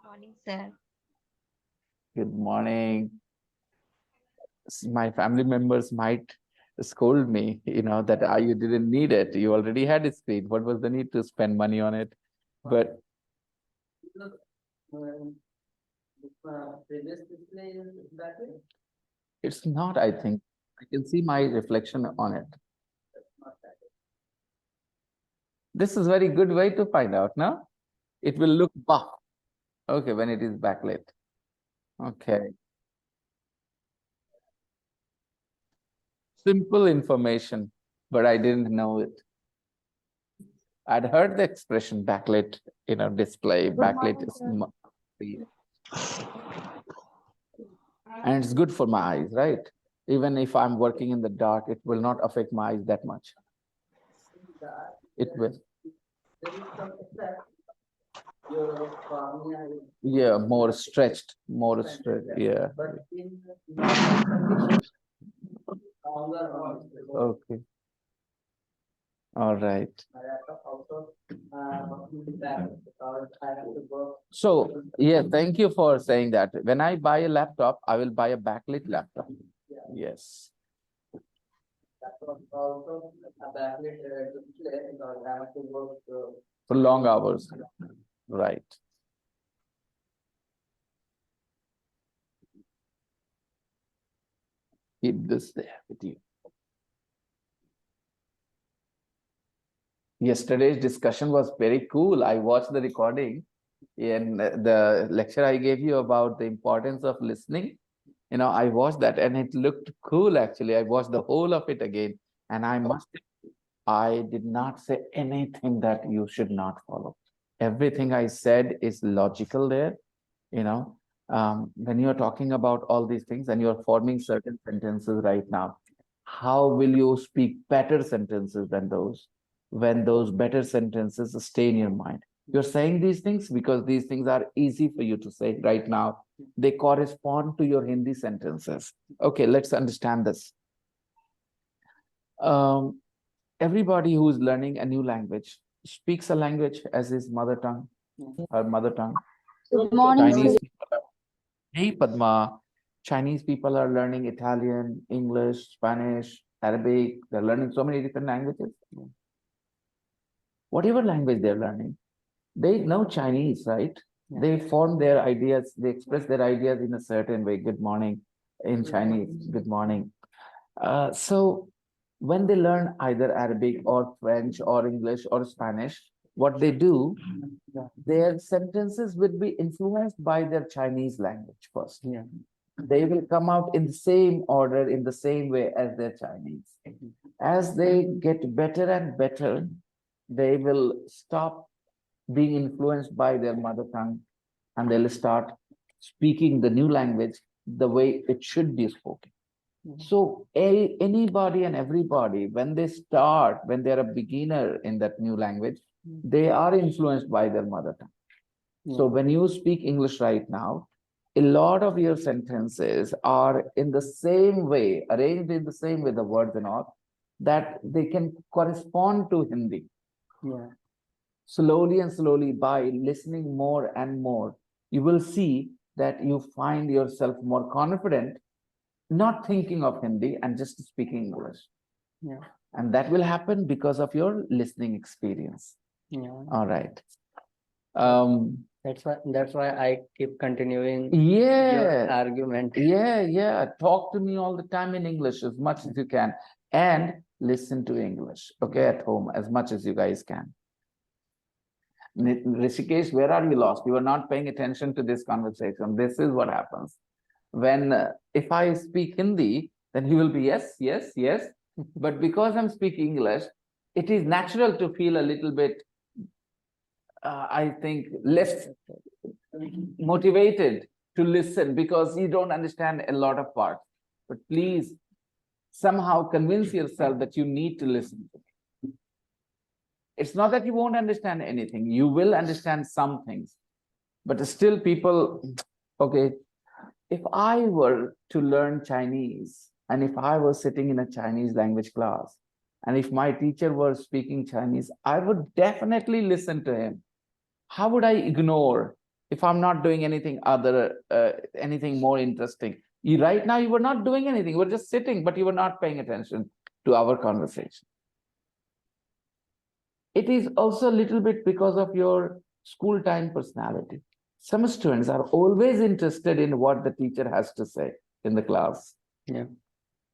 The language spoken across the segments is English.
Morning, sir. Good morning. My family members might scold me, that you didn't need it. You already had a screen. What was the need to spend money on it? But it's not, I think. I can see my reflection on it. This is very good way to find out, no? It will look buff. Okay, when it is backlit. Okay. Simple information, but I didn't know it. I'd heard the expression backlit, display. Backlit is, and it's good for my eyes, right? Even if I'm working in the dark, it will not affect my eyes that much. It will. Yeah, more stretched. Yeah. Okay. All right. So, yeah, thank you for saying that. When I buy a laptop, I will buy a backlit laptop. Yes. For long hours. Right. Keep this there with you. Yesterday's discussion was very cool. I watched the recording and the lecture I gave you about the importance of listening. I watched that and it looked cool actually. I watched the whole of it again and I did not say anything that you should not follow. Everything I said is logical there. When you're talking about all these things and you're forming certain sentences right now, how will you speak better sentences than those when those better sentences stay in your mind? You're saying these things because these things are easy for you to say right now. They correspond to your Hindi sentences. Okay, let's understand this. Um, Everybody who is learning a new language speaks a language as his mother tongue, her mother tongue. Good morning, Chinese sir. people are, hey Padma, Chinese people are learning Italian, English, Spanish, Arabic. They're learning so many different languages. Whatever language they're learning, they know Chinese, right? They form their ideas, they express their ideas in a certain way. Good morning in Chinese, good morning. So when they learn either Arabic or French or English or Spanish, what they do, their sentences will be influenced by their Chinese language first. Yeah. They will come out in the same order, in the same way as their Chinese. As they get better and better, they will stop being influenced by their mother tongue and they'll start speaking the new language the way it should be spoken. So anybody and everybody, when they start, when they're a beginner in that new language, they are influenced by their mother tongue. So when you speak English right now, a lot of your sentences are in the same way, arranged in the same way, the words and all, that they can correspond to Hindi. Yeah. Slowly and slowly, by listening more and more, you will see that you find yourself more confident, not thinking of Hindi and just speaking English. Yeah. And that will happen because of your listening experience. Yeah. All right. That's why I keep continuing Yeah. your argument. Yeah. Talk to me all the time in English as much as you can and listen to English, okay, at home as much as you guys can. Rishikesh, where are you lost? You are not paying attention to this conversation. This is what happens. When if I speak Hindi, then he will be yes, yes, yes. But because I'm speaking English, it is natural to feel a little bit, I think, less motivated to listen because you don't understand a lot of parts. But please somehow convince yourself that you need to listen. It's not that you won't understand anything. You will understand some things. But still people, okay, if I were to learn Chinese and if I was sitting in a Chinese language class and if my teacher were speaking Chinese, I would definitely listen to him. How would I ignore if I'm not doing anything anything more interesting? Right now, you were not doing anything. You were just sitting, but you were not paying attention to our conversation. It is also a little bit because of your school time personality. Some students are always interested in what the teacher has to say in the class. Yeah.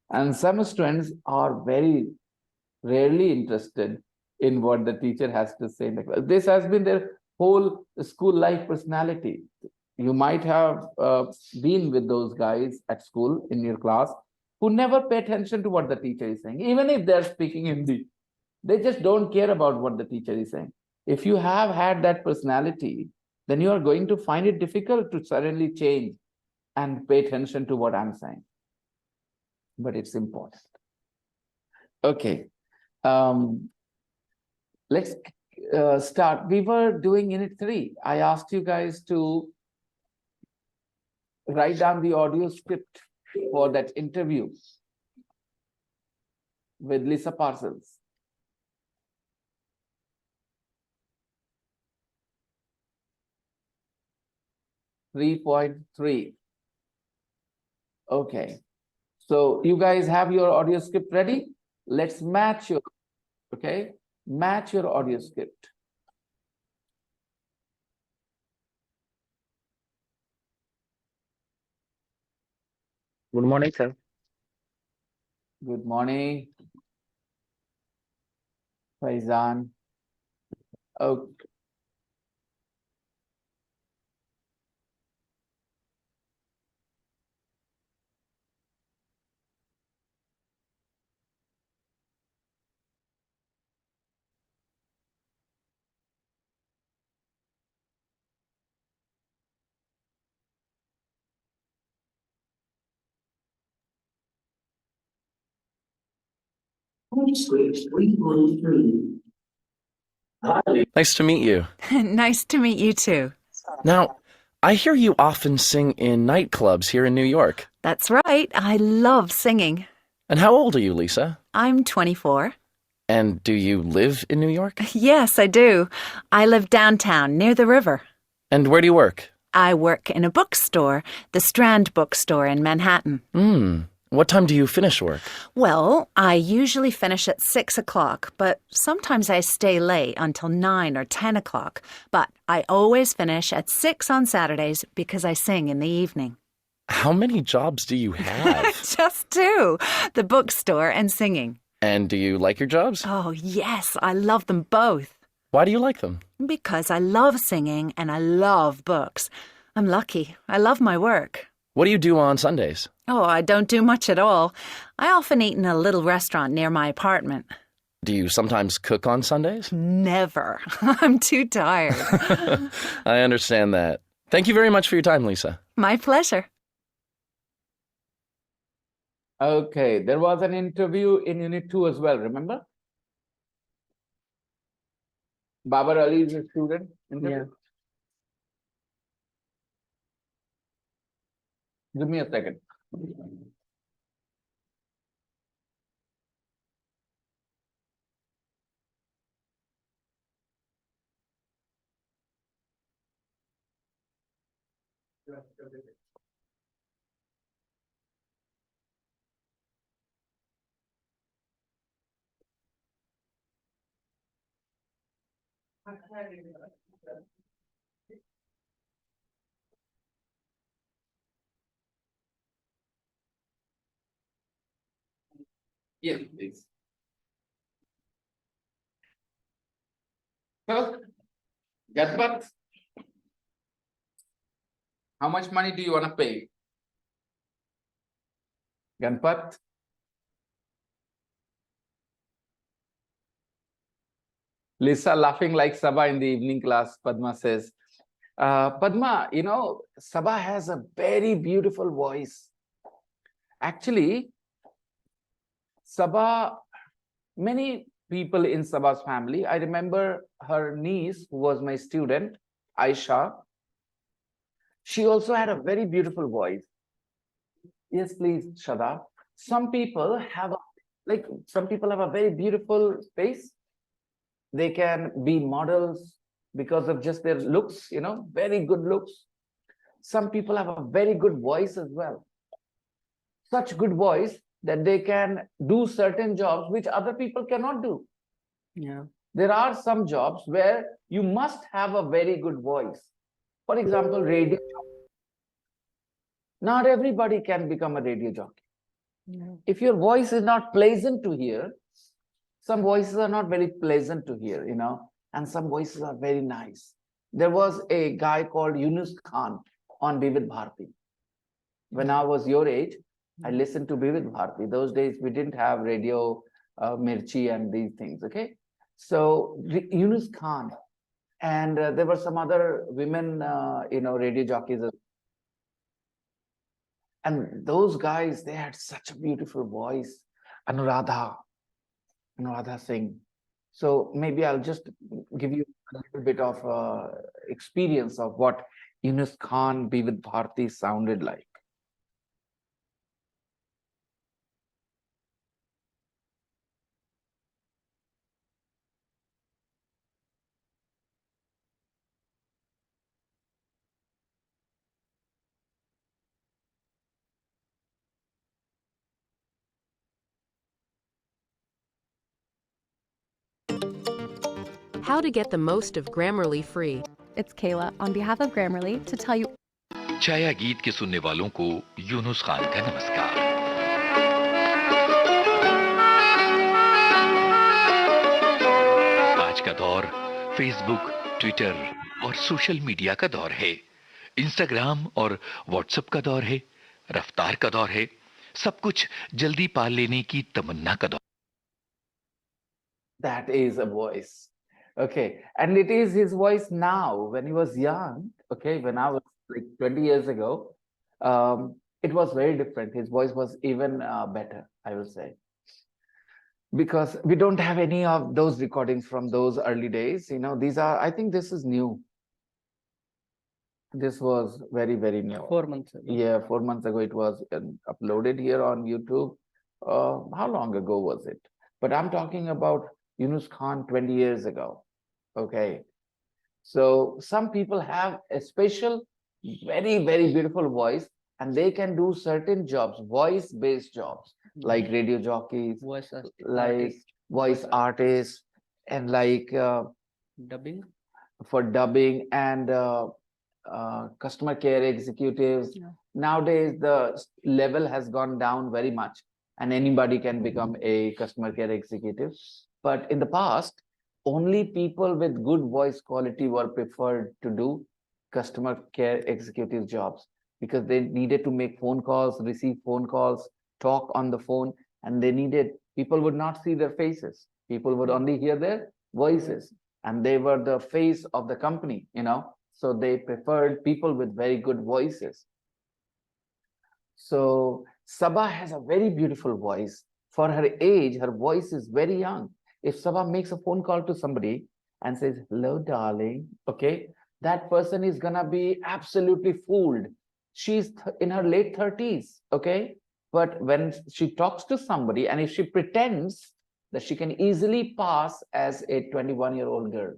And some students are very rarely interested in what the teacher has to say in the class. This has been their whole school life personality. You might have been with those guys at school in your class who never pay attention to what the teacher is saying, even if they're speaking Hindi. They just don't care about what the teacher is saying. If you have had that personality, then you are going to find it difficult to suddenly change and pay attention to what I'm saying. But it's important. Okay. Let's start. We were doing Unit 3. I asked you guys to write down the audio script for that interview with Lisa Parcels. 3.3. Okay. So you guys have your audio script ready? Let's match your, okay? Match your audio script. Good morning, sir. Good morning, Faizan. Okay. Nice to meet you. Nice to meet you too. Now, I hear you often sing in nightclubs here in New York. That's right. I love singing. And how old are you, Lisa? I'm 24. And do you live in New York? Yes, I do. I live downtown near the river. And where do you work? I work in a bookstore, the Strand bookstore in Manhattan. What time do you finish work? Well, I usually finish at 6 o'clock, but sometimes I stay late until 9 or 10 o'clock. But I always finish at 6 on Saturdays because I sing in the evening. How many jobs do you have? Just two, the bookstore and singing. And do you like your jobs? Oh, yes, I love them both. Why do you like them? Because I love singing and I love books. I'm lucky. I love my work. What do you do on Sundays? Oh, I don't do much at all. I often eat in a little restaurant near my apartment. Do you sometimes cook on Sundays? Never. I'm too tired. I understand that. Thank you very much for your time, Lisa. My pleasure. Okay, there was an interview in Unit 2 as well, remember? Babar Ali is a student. Yeah. Give me a second. Yes, please. So, Gatpat, how much money do you want to pay? Ganpat? Lisa laughing like Sabha in the evening class, Padma says. Padma, you know, Sabha has a very beautiful voice. Actually, Sabha, many people in Sabha's family, I remember her niece, who was my student, Aisha. She also had a very beautiful voice. Yes, please, Shada. Some people have a very beautiful face. They can be models because of just their looks, very good looks. Some people have a very good voice as well. Such good voice that they can do certain jobs which other people cannot do. Yeah. There are some jobs where you must have a very good voice. For example, radio. Not everybody can become a radio jockey. Yeah. If your voice is not pleasant to hear, some voices are not very pleasant to hear, and some voices are very nice. There was a guy called Yunus Khan on Vivid Bharati. When I was your age, I listened to Vivid Bharati. Those days we didn't have radio, Mirchi and these things, okay? So Yunus Khan, and there were some other women, radio jockeys. And those guys, they had such a beautiful voice. Anuradha Singh. So maybe I'll just give you a little bit of experience of what Yunus Khan Vivid Bharati sounded like. How to get the most of Grammarly free. It's Kayla on behalf of Grammarly to tell you. छाया गीत के सुनने वालों को यूनुस खान का नमस्कार। आज का दौर फेसबुक, ट्विटर और सोशल मीडिया का दौर है। इंस्टाग्राम और व्हाट्सएप का दौर है। रफ्तार का दौर है। सब कुछ जल्दी पा लेने की तमन्ना का दौर। That is a voice. Okay. And it is his voice now. When he was young, okay, when I was like 20 years ago, it was very different. His voice was even better, I will say. Because we don't have any of those recordings from those early days. These are, I think this is new. This was very, very new. 4 months ago. Yeah, 4 months ago it was uploaded here on YouTube. How long ago was it? But I'm talking about Yunus Khan 20 years ago. Okay. So some people have a special, very, very beautiful voice, and they can do certain jobs, voice-based jobs, like radio jockeys, like voice artists, and like Dubbing. for dubbing and customer care executives. Yeah. Nowadays, the level has gone down very much, and anybody can become a customer care executive. But in the past, only people with good voice quality were preferred to do customer care executive jobs, because they needed to make phone calls, receive phone calls, talk on the phone, and people would not see their faces. People would only hear their voices, and they were the face of the company, so they preferred people with very good voices. So Sabha has a very beautiful voice. For her age, her voice is very young. If Sabha makes a phone call to somebody and says, "Hello, darling," okay, that person is gonna be absolutely fooled. She's in her late 30s, okay? But when she talks to somebody, and if she pretends that she can easily pass as a 21-year-old girl.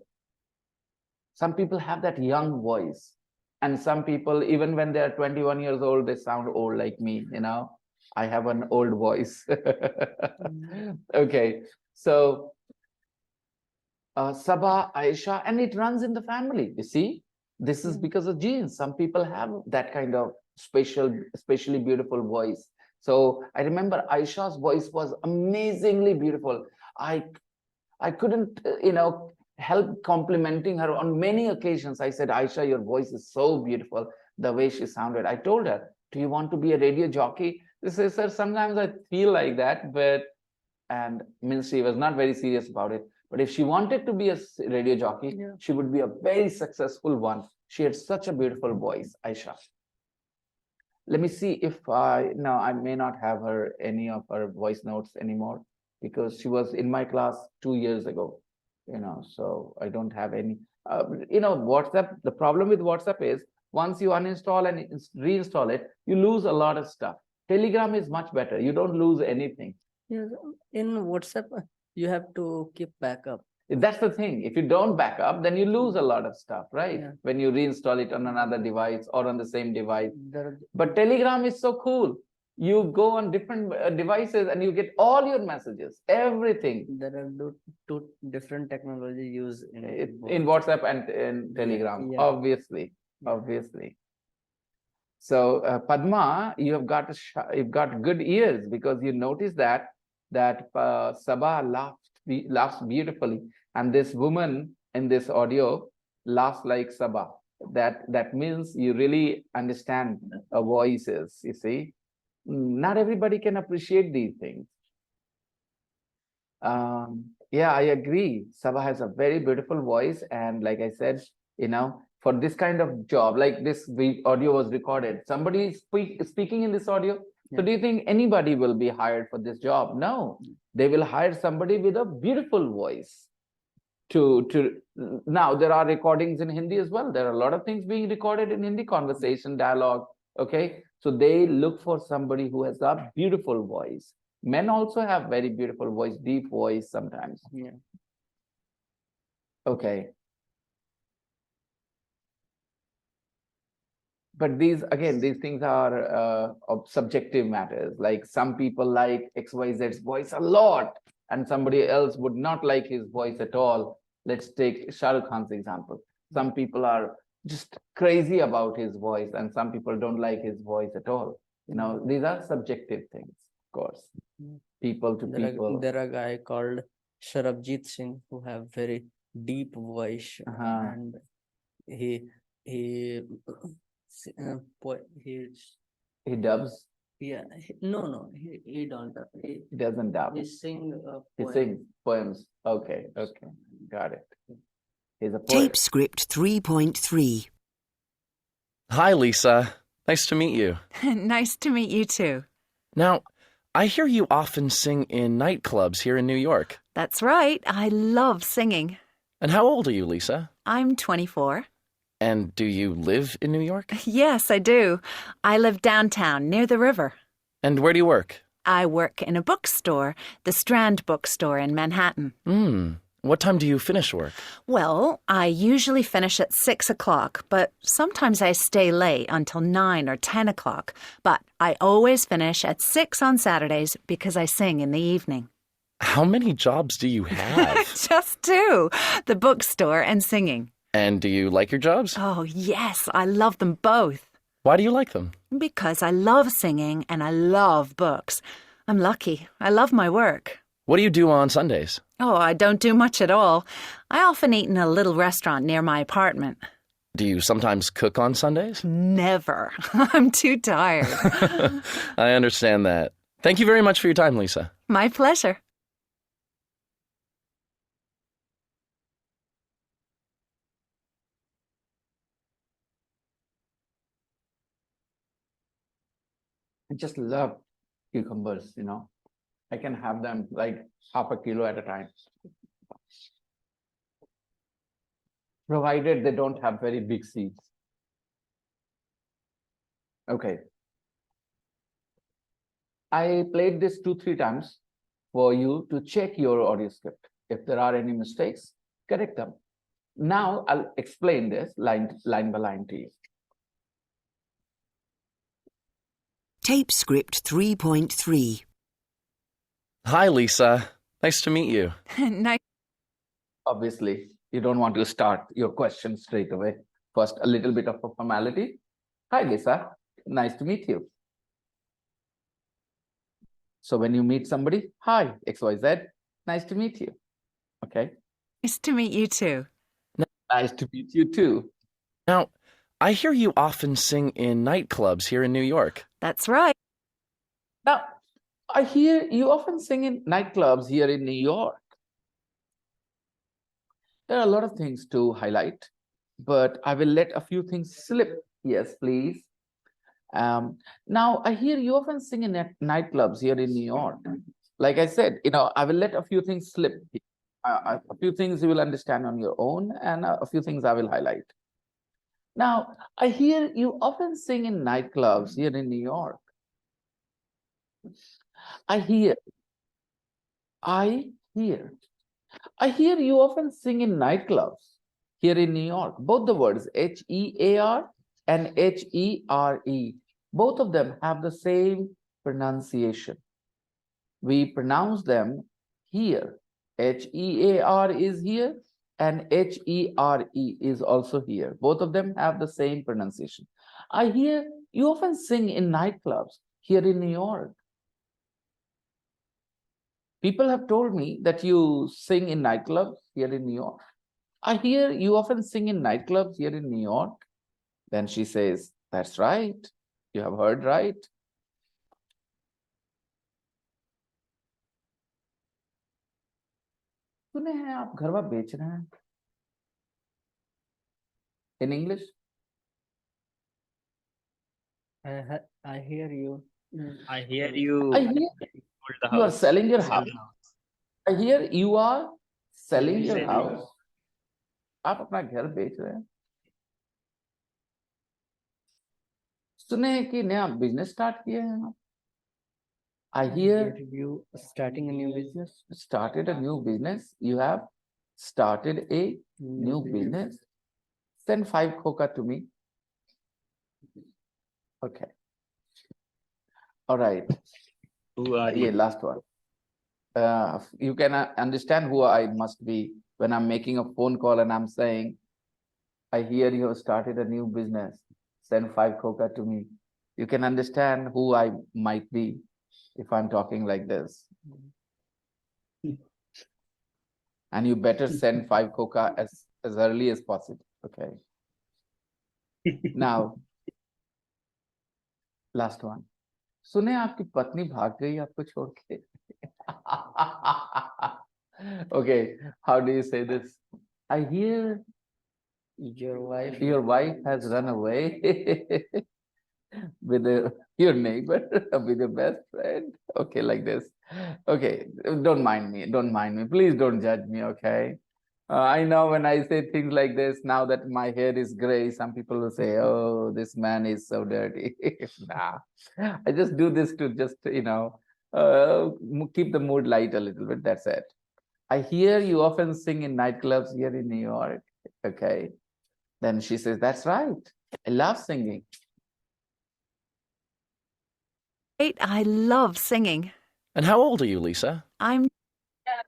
Some people have that young voice. And some people, even when they're 21 years old, they sound old like me, I have an old voice. Okay, so Sabha, Aisha, and it runs in the family, you see? This is because of genes. Some people have that kind of especially beautiful voice. So I remember Aisha's voice was amazingly beautiful. I couldn't, help complimenting her on many occasions. I said, "Aisha, your voice is so beautiful," the way she sounded. I told her, "Do you want to be a radio jockey?" She said, "Sir, sometimes I feel like that," and she was not very serious about it. But if she wanted to be a radio jockey, she would be a very successful one. She had such a beautiful voice, Aisha. Let me see if I may not have any of her voice notes anymore, because she was in my class 2 years ago, so I don't have any. WhatsApp, the problem with WhatsApp is once you uninstall and reinstall it, you lose a lot of stuff. Telegram is much better. You don't lose anything. Yes, in WhatsApp, you have to keep backup. That's the thing. If you don't back up, then you lose a lot of stuff, right? Yeah. When you reinstall it on another device or on the same device. There But Telegram is so cool. You go on different devices and you get all your messages, everything are two different technology used in WhatsApp and in Telegram, yeah. obviously, obviously. So Padma, you've got good ears because you notice that Sabah laughs beautifully, and this woman in this audio laughs like Sabah. That means you really understand voices. You see, not everybody can appreciate these things. Yeah, I agree. Sabah has a very beautiful voice, and like I said, for this kind of job, like this audio was recorded, somebody is speaking in this audio. So do you think anybody will be hired for this job? No, they will hire somebody with a beautiful voice. Now there are recordings in Hindi as well. There are a lot of things being recorded in Hindi, conversation, dialogue. Okay, so they look for somebody who has a beautiful voice. Men also have very beautiful voice, deep voice sometimes. Yeah. Okay. But these things are of subjective matters. Like some people like XYZ's voice a lot, and somebody else would not like his voice at all. Let's take Shah Rukh Khan's example. Some people are just crazy about his voice, and some people don't like his voice at all. These are subjective things, of course. People to people. There are a guy called Sarabjit Singh who have very deep voice, and he he He dubs. Yeah, he don't dub. He doesn't dub. He sing He sings poems. Okay, got it. He's a poet. Tape script 3.3. Hi, Lisa. Nice to meet you. Nice to meet you too. Now, I hear you often sing in nightclubs here in New York. That's right. I love singing. And how old are you, Lisa? I'm 24. And do you live in New York? Yes, I do. I live downtown near the river. And where do you work? I work in a bookstore, the Strand bookstore in Manhattan. What time do you finish work? Well, I usually finish at 6 o'clock, but sometimes I stay late until 9 or 10 o'clock. But I always finish at 6 on Saturdays because I sing in the evening. How many jobs do you have? Just two, the bookstore and singing. And do you like your jobs? Oh, yes, I love them both. Why do you like them? Because I love singing and I love books. I'm lucky. I love my work. What do you do on Sundays? Oh, I don't do much at all. I often eat in a little restaurant near my apartment. Do you sometimes cook on Sundays? Never. I'm too tired. I understand that. Thank you very much for your time, Lisa. My pleasure. I just love cucumbers, I can have them like half a kilo at a time. Provided they don't have very big seeds. Okay. I played this 2-3 times for you to check your audio script. If there are any mistakes, correct them. Now I'll explain this line by line to you. Tape script 3.3. Hi, Lisa. Nice to meet you. Nice. Obviously, you don't want to start your question straight away. First, a little bit of a formality. Hi, Lisa. Nice to meet you. So when you meet somebody, hi, XYZ. Nice to meet you. Okay. Nice to meet you too. Nice to meet you too. Now, I hear you often sing in nightclubs here in New York. That's right. Now, I hear you often sing in nightclubs here in New York. There are a lot of things to highlight, but I will let a few things slip. Yes, please. Now, I hear you often sing in nightclubs here in New York. Like I said, I will let a few things slip. A few things you will understand on your own, and a few things I will highlight. Now, I hear you often sing in nightclubs here in New York. I hear. I hear you often sing in nightclubs here in New York. Both the words Hear and Here, both of them have the same pronunciation. We pronounce them here. Hear is here and Here is also here. Both of them have the same pronunciation. I hear you often sing in nightclubs here in New York. People have told me that you sing in nightclubs here in New York. I hear you often sing in nightclubs here in New York. Then she says, that's right. You have heard right. सुने हैं आप घर बार बेच रहे हैं? In English? I hear you. I hear you I hear sold the you are house. selling your Sold house. the house. I hear you are selling your Selling. house. आप अपना घर बेच रहे हैं? सुने हैं कि नया बिजनेस स्टार्ट किए हैं आप? I hear you starting a new business. started a new business. You have started a new business. Send 5 coca to me. Okay. All right. Who are Yeah, you? last one. You can understand who I must be when I'm making a phone call and I'm saying, I hear you have started a new business. Send 5 coca to me. You can understand who I might be if I'm talking like this. And you better send 5 coca as early as possible. Okay. Now, last one. सुने आपकी पत्नी भाग गई आपको छोड़ के. Okay, how do you say this? I hear Your wife has run away with your neighbor, with your best friend. Okay, like this. Okay, don't mind me. Don't mind me. Please don't judge me. Okay. I know when I say things like this, now that my hair is gray, some people will say, oh, this man is so dirty. Nah, I just do this to just, keep the mood light a little bit. That's it. I hear you often sing in nightclubs here in New York. Okay. Then she says, that's right. I love singing. I love singing. And how old are you, Lisa? I'm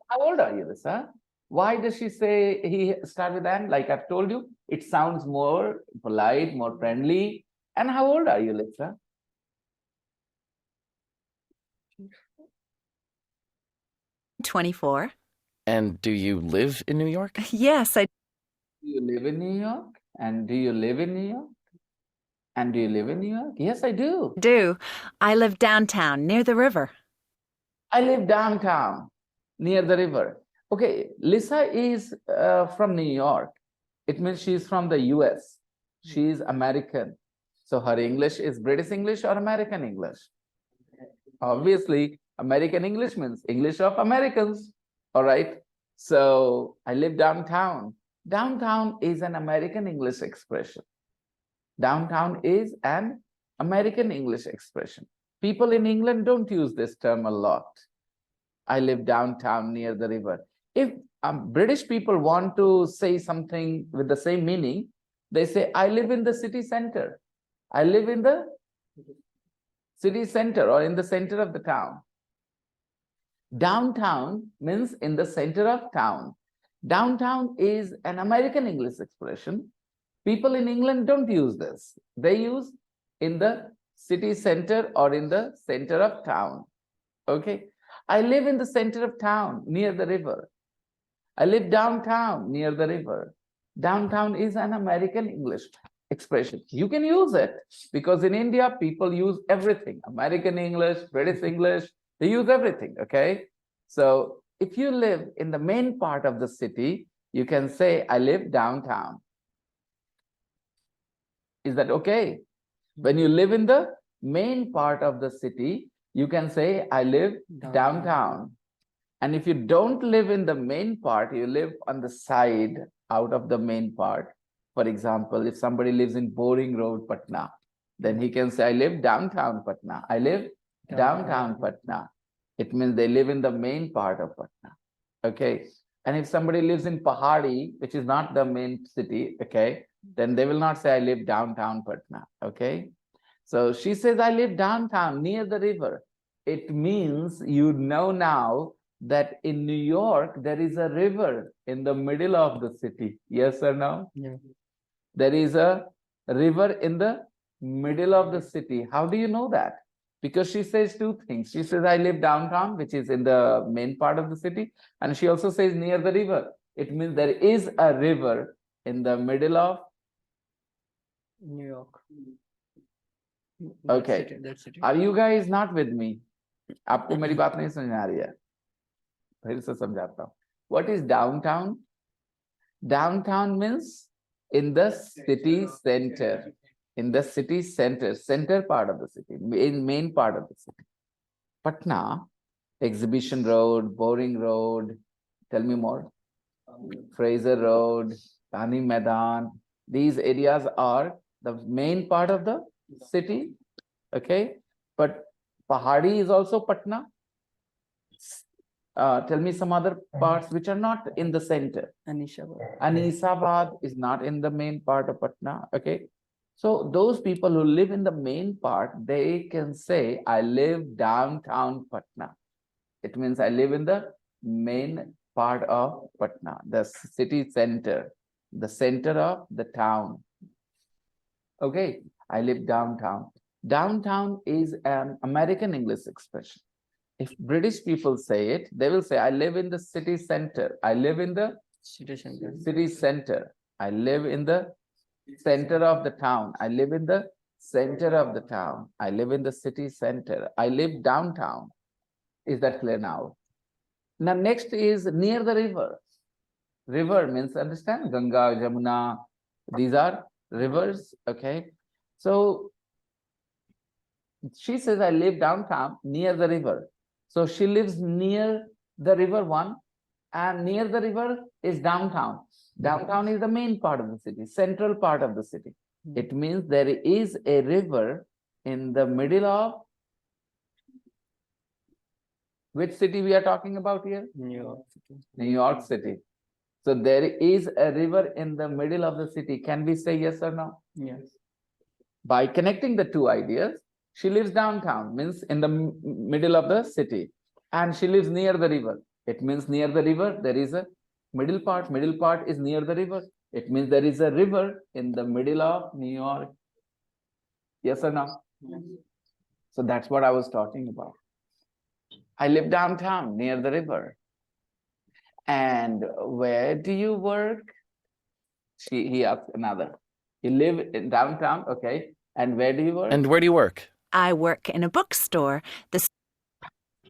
How old are you, Lisa? Why does she say he start with an? Like I've told you, it sounds more polite, more friendly. And how old are you, Lisa? 24. And do you live in New York? Yes, I Do you live in New York? And do you live in New York? And do you live in New York? Yes, I do. do. I live downtown near the river. I live downtown near the river. Okay, Lisa is from New York. It means she's from the US. She's American. So her English is British English or American English? Obviously, American English means English of Americans. All right. So I live downtown. Downtown is an American English expression. Downtown is an American English expression. People in England don't use this term a lot. I live downtown near the river. If British people want to say something with the same meaning, they say, I live in the city center. I live in the city center or in the center of the town. Downtown means in the center of town. Downtown is an American English expression. People in England don't use this. They use in the city center or in the center of town. Okay. I live in the center of town near the river. I live downtown near the river. Downtown is an American English expression. You can use it because in India, people use everything. American English, British English, they use everything, okay? So if you live in the main part of the city, you can say, I live downtown. Is that okay? When you live in the main part of the city, you can say, I live downtown. And if you don't live in the main part, you live on the side out of the main part. For example, if somebody lives in Boring Road, Patna, then he can say, I live downtown Patna. I live downtown Patna. It means they live in the main part of Patna. Okay. And if somebody lives in Pahadi, which is not the main city, okay, then they will not say, I live downtown Patna, okay? So she says, I live downtown near the river. It means you know now that in New York, there is a river in the middle of the city. Yes or no? Yeah. There is a river in the middle of the city. How do you know that? Because she says two things. She says, I live downtown, which is in the main part of the city. And she also says near the river. It means there is a river in the middle of. New York. Okay. That's it. Are you guys not with me? आपको मेरी बात नहीं समझ में आ रही है फिर से समझाता हूँ. What is downtown? Downtown means in the city center. In the city center part of the city, main part of the city. Patna, Exhibition Road, Boring Road, tell me more. Fraser Road, Gandhi Maidan, these areas are the main part of the city, okay? But Pahadi is also Patna. Tell me some other parts which are not in the center. Anishabad. Anisabad is not in the main part of Patna, okay? So those people who live in the main part, they can say, I live downtown Patna. It means I live in the main part of Patna, the city center, the center of the town. Okay, I live downtown. Downtown is an American English expression. If British people say it, they will say, I live in the city center. I live in the City center. city center. I live in the center of the town. I live in the center of the town. I live in the city center. I live downtown. Is that clear now? Now, next is near the river. River means, understand, Ganga, Jamuna, these are rivers, okay? So she says, I live downtown near the river. So she lives near the river one, and near the river is downtown. Downtown is the main part of the city, central part of the city. It means there is a river in the middle of which city we are talking about here? New York City. New York City. So there is a river in the middle of the city. Can we say yes or no? Yes. By connecting the two ideas, she lives downtown, means in the middle of the city, and she lives near the river. It means near the river, there is a middle part is near the river. It means there is a river in the middle of New York. Yes or no? Yes. So that's what I was talking about. I live downtown near the river. And where do you work? He asked another. You live in downtown, okay. And where do you work? And where do you work? I work in a bookstore.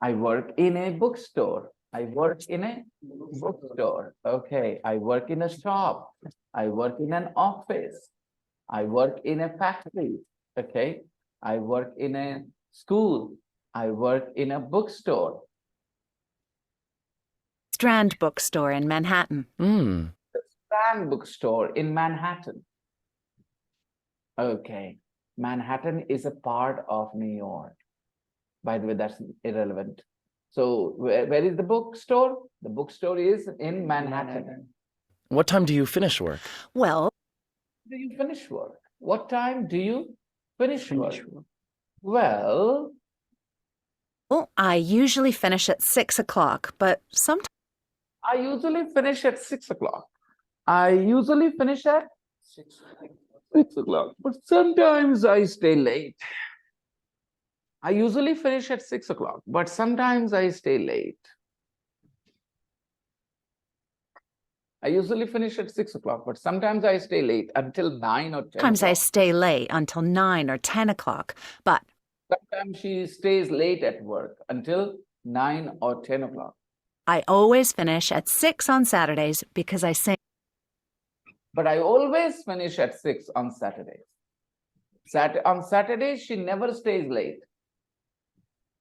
I work in a bookstore. I work in a bookstore. Okay. I work in a shop. I work in an office. I work in a factory. Okay. I work in a school. I work in a bookstore. Strand bookstore in Manhattan. The Strand bookstore in Manhattan. Okay. Manhattan is a part of New York. By the way, that's irrelevant. So where is the bookstore? The bookstore is in Manhattan. What time do you finish work? Well, Do you finish work? What time do you finish work? Well, I usually finish at 6 o'clock, but sometimes I usually finish at 6 o'clock. I usually finish at 6 o'clock, but sometimes I stay late. I usually finish at 6 o'clock, but sometimes I stay late. I usually finish at 6 o'clock, but sometimes I stay late until 9 or 10 sometimes I o'clock. stay late until 9 or 10 o'clock, but Sometimes she stays late at work until 9 or 10 o'clock. I always finish at 6 on Saturdays because I sing. But I always finish at 6 on Saturdays. On Saturdays, she never stays late.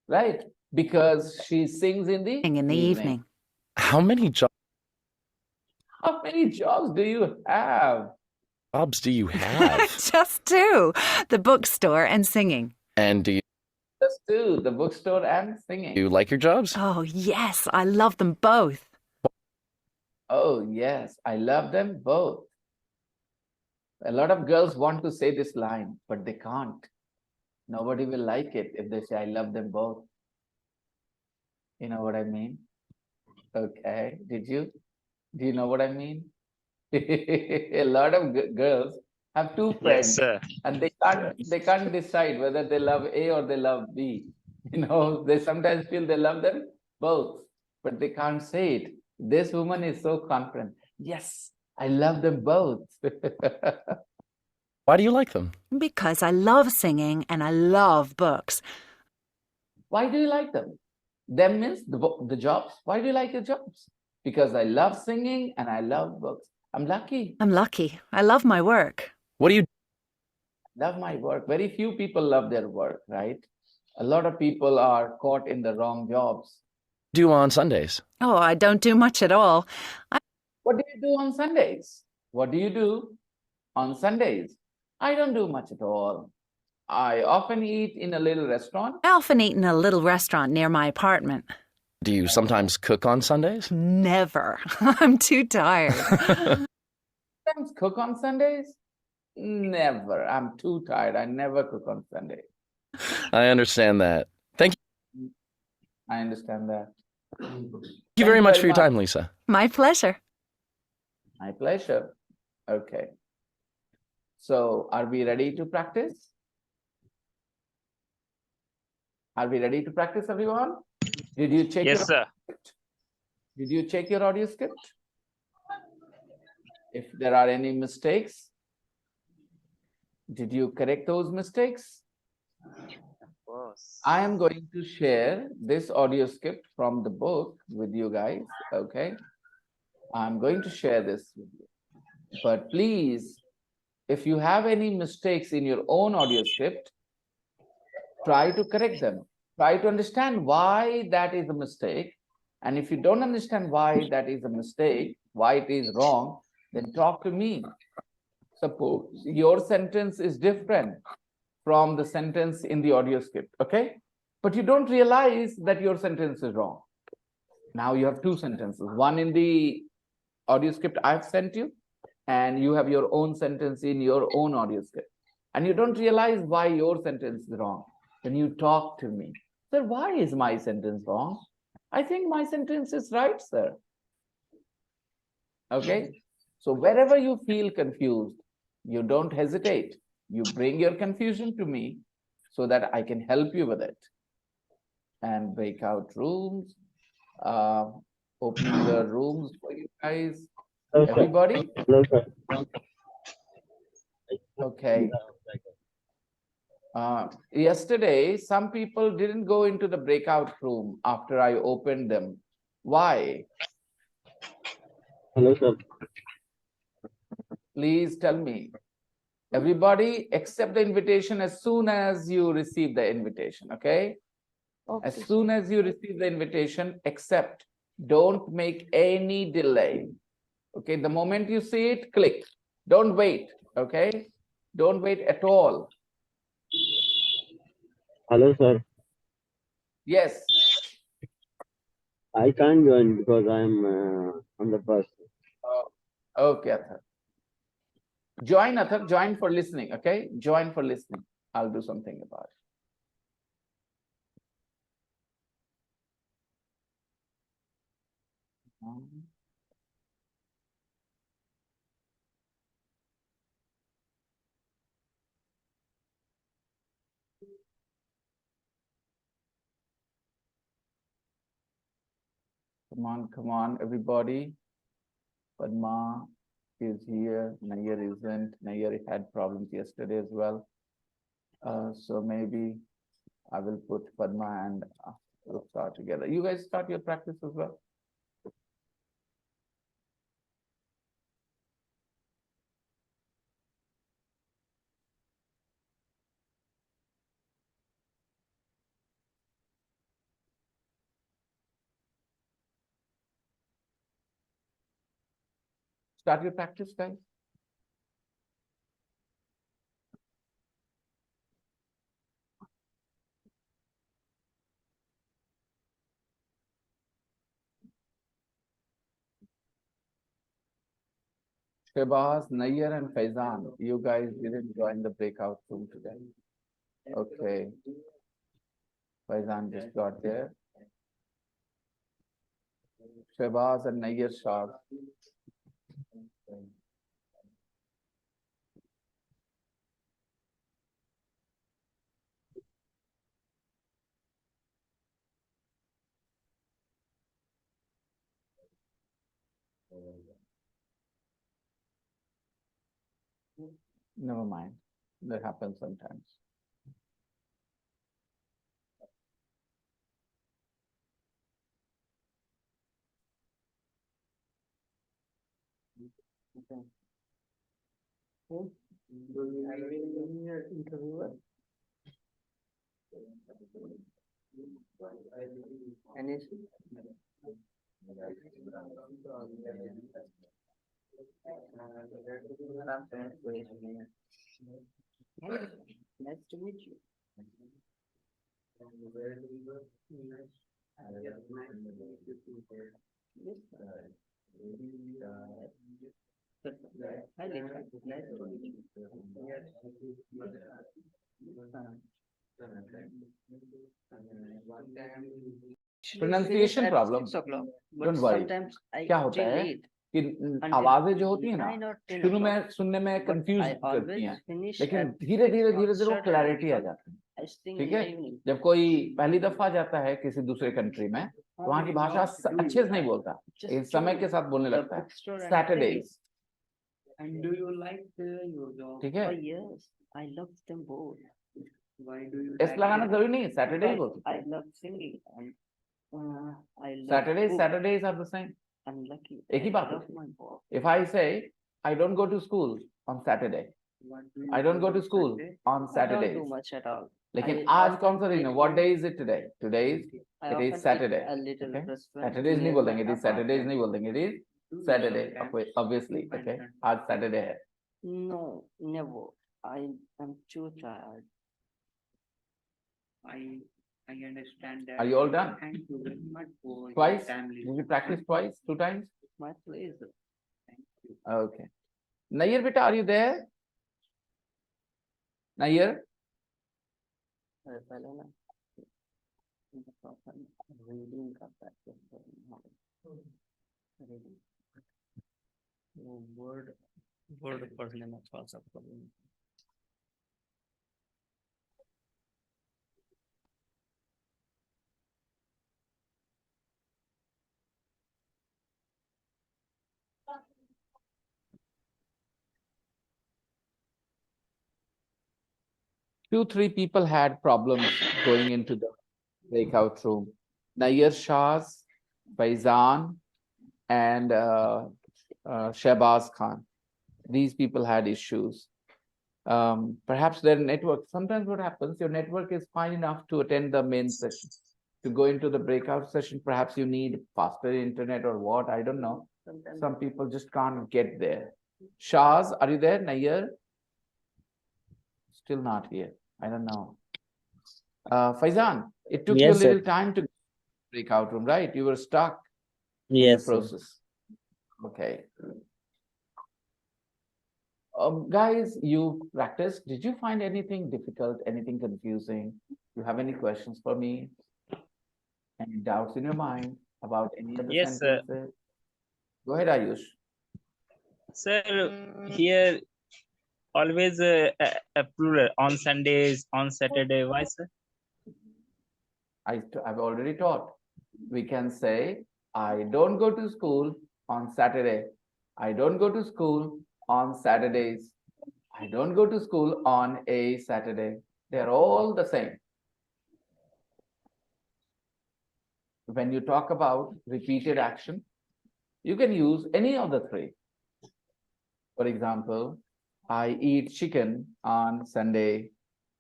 Right? Because she sings in the evening. How many How many jobs do you have? jobs do you have? Just 2, the bookstore and singing. And do Just 2, the bookstore and singing. you like your jobs? Oh, yes, I love them both. Oh, yes, I love them both. A lot of girls want to say this line, but they can't. Nobody will like it if they say, I love them both. You know what I mean? Okay. Did you? Do you know what I mean? A lot of girls have two Yes, friends sir. and they can't decide whether they love A or they love B. They sometimes feel they love them both, but they can't say it. This woman is so confident. Yes, I love them both. Why do you like them? Because I love singing and I love books. Why do you like them? Them means the jobs. Why do you like the jobs? Because I love singing and I love books. I'm lucky. I'm lucky. I love my work. What do you Love my work. Very few people love their work, right? A lot of people are caught in the wrong jobs. do on Sundays? Oh, I don't do much at all. What do you do on Sundays? What do you do on Sundays? I don't do much at all. I often eat in a little restaurant. I often eat in a little restaurant near my apartment. Do you sometimes cook on Sundays? Never. I'm too tired. Sometimes cook on Sundays? Never. I'm too tired. I never cook on Sunday. I understand that. Thank I understand that. you very much for your time, Lisa. My pleasure. My pleasure. Okay. So, are we ready to practice? Are we ready to practice, everyone? Did you check Yes, your sir. script? Did you check your audio script? If there are any mistakes, did you correct those mistakes? I am going to share this audio script from the book with you guys, okay? I'm going to share this with you. But please, if you have any mistakes in your own audio script, try to correct them. Try to understand why that is a mistake. And if you don't understand why that is a mistake, why it is wrong, then talk to me. Suppose your sentence is different from the sentence in the audio script, okay? But you don't realize that your sentence is wrong. Now you have two sentences, one in the audio script I've sent you, and you have your own sentence in your own audio script. And you don't realize why your sentence is wrong. Then you talk to me. Sir, why is my sentence wrong? I think my sentence is right, sir. Okay? So wherever you feel confused, you don't hesitate. You bring your confusion to me so that I can help you with it. And breakout rooms, opening the rooms for you guys. Everybody? Okay. Yesterday, some people didn't go into the breakout room after I opened them. Why? Hello, sir. Please tell me. Everybody accept the invitation as soon as you receive the invitation, okay? As soon as you receive the invitation, accept. Don't make any delay. Okay, the moment you see it, click. Don't wait, okay? Don't wait at all. Hello, sir. Yes. I can't join because I'm on the bus. Okay, Athar. Join, Athar. Join for listening, okay? Join for listening. I'll do something about it. Come on, everybody. Padma is here. Nair isn't. Nair had problems yesterday as well. So maybe I will put Padma and we'll start together. You guys start your practice as well. Start your practice, guys. Shebaz, Nayyar, and Faizan. You guys didn't join the breakout room today. Okay. Faizan just got there. Shebaz and Nayyar Shah. Never mind. That happens sometimes. Any nice to meet you. Yes, hi, Lisa. Nice to meet you. Pronunciation problem. 6 o'clock, but Don't worry. sometimes I क्या होता stay है late कि until आवाजें जो होती है ना 9 or 10 शुरू o'clock. में सुनने में But कंफ्यूज I करती always हैं, finish लेकिन at धीरे धीरे 6 on धीरे धीरे वो Saturday क्लैरिटी आ because जाती है. I sing ठीक in है, the evening. जब कोई पहली दफा जाता है किसी दूसरे कंट्री में तो वहाँ की भाषा अच्छे से नहीं बोलता, इस समय के साथ बोलने लगता है. Saturdays. And do you like your job? ठीक है, Oh yes, I love them both. Why do you S लगाना जरूरी नहीं है, सैटरडे ही बोलते. I love singing and I love Saturday books. Saturdays are the same. I'm lucky. एक ही I बात love होती my boss. है. If I say I don't go to school on Saturday, What do I you don't do go to on school Sunday? on I don't Saturdays. do much at all. लेकिन I आज कौन सा often दिन है? eat What day one- is it today? Today is I it is often Saturday. eat a little Okay? restaurant Saturdays नहीं near बोलेंगे, my it is Saturdays apartment. नहीं बोलेंगे, it is Do you Saturday. sometimes Obviously, spend okay? time? आज Saturday है. No, never. I am too tired. I understand that. Are you all done? Thank you very much for your Twice? timely Did you practice twice? 2 times? My pleasure. Thank you. Okay. Nayyar beta, are you there? Nayyar? पहले ना reading का practice करना reading वो word पढ़ने में थोड़ा सा problem. Two, three people had problems going into the breakout room. Nayyar Shahs, Faizan, and Shehbaz Khan. These people had issues. Perhaps their network, sometimes what happens, your network is fine enough to attend the main session. To go into the breakout session, perhaps you need faster internet or what, I don't know. Some people just can't get there. Shahs, are you there, Nayyar? Still not here. I don't know. Faizan, it took you a Yes, sir. little time to breakout room, right? You were stuck in the Yes, sir. process. Okay. Guys, you practiced. Did you find anything difficult, anything confusing? You have any questions for me? Any doubts in your mind about any of the Yes, sir. sentences? Go ahead, Ayush. Sir, here always a plural on Sundays, on Saturday. Why, sir? I've already taught. We can say, I don't go to school on Saturday. I don't go to school on Saturdays. I don't go to school on a Saturday. They're all the same. When you talk about repeated action, you can use any of the three. For example, I eat chicken on Sunday.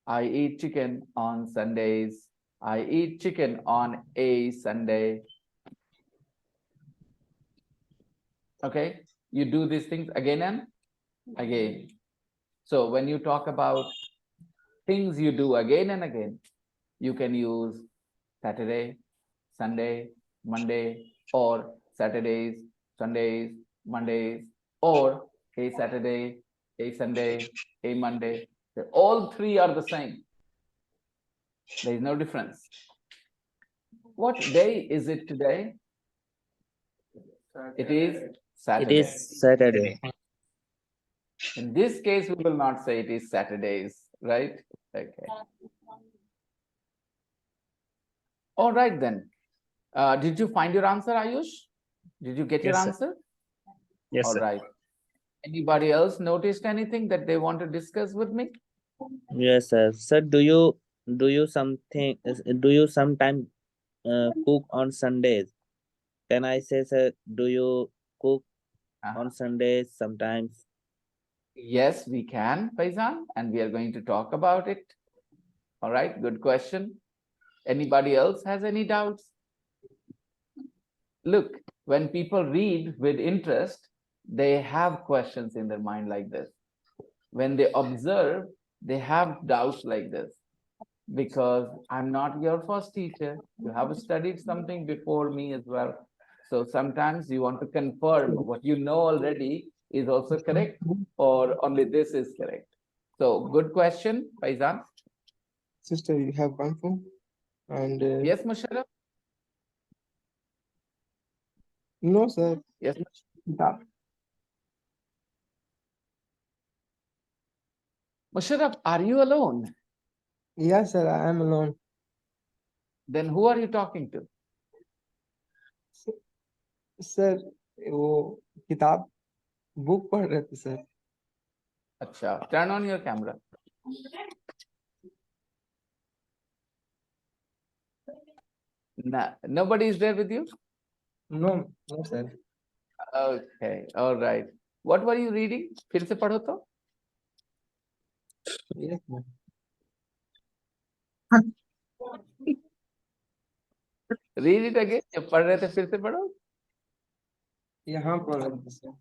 I eat chicken on Sundays. I eat chicken on a Sunday. Okay, you do these things again and again. So when you talk about things you do again and again, you can use Saturday, Sunday, Monday, or Saturdays, Sundays, Mondays, or A Saturday, A Sunday, A Monday. All three are the same. There is no difference. What day is it today? It is Saturday. It is Saturday. In this case, we will not say it is Saturdays, right? Okay. All right then. Did you find your answer, Ayush? Did you get your Yes, sir. answer? Yes, All sir. right. Anybody else noticed anything that they want to discuss with me? Yes, sir. Sir, do you sometime cook on Sundays? Can I say, sir, do you cook on Sundays sometimes? Yes, we can, Faizan, and we are going to talk about it. All right, good question. Anybody else has any doubts? Look, when people read with interest, they have questions in their mind like this. When they observe, they have doubts like this. Because I'm not your first teacher. You have studied something before me as well. So sometimes you want to confirm what you know already is also correct, or only this is correct. So good question, Faizan. Sister, you have confirmed? And Yes, Musharraf? no, sir. Yes, Musharraf. Musharraf, are you alone? Yes, sir, I am alone. Then who are you talking to? Sir वो किताब book पढ़ रहे थे sir. अच्छा, turn on your camera. Nobody is there with you? No, no, sir. Okay, all right. What were you reading? फिर से पढ़ो तो. Yes, sir. Read it again. जब पढ़ रहे थे फिर से पढ़ो. यहाँ पढ़ रहे थे सर.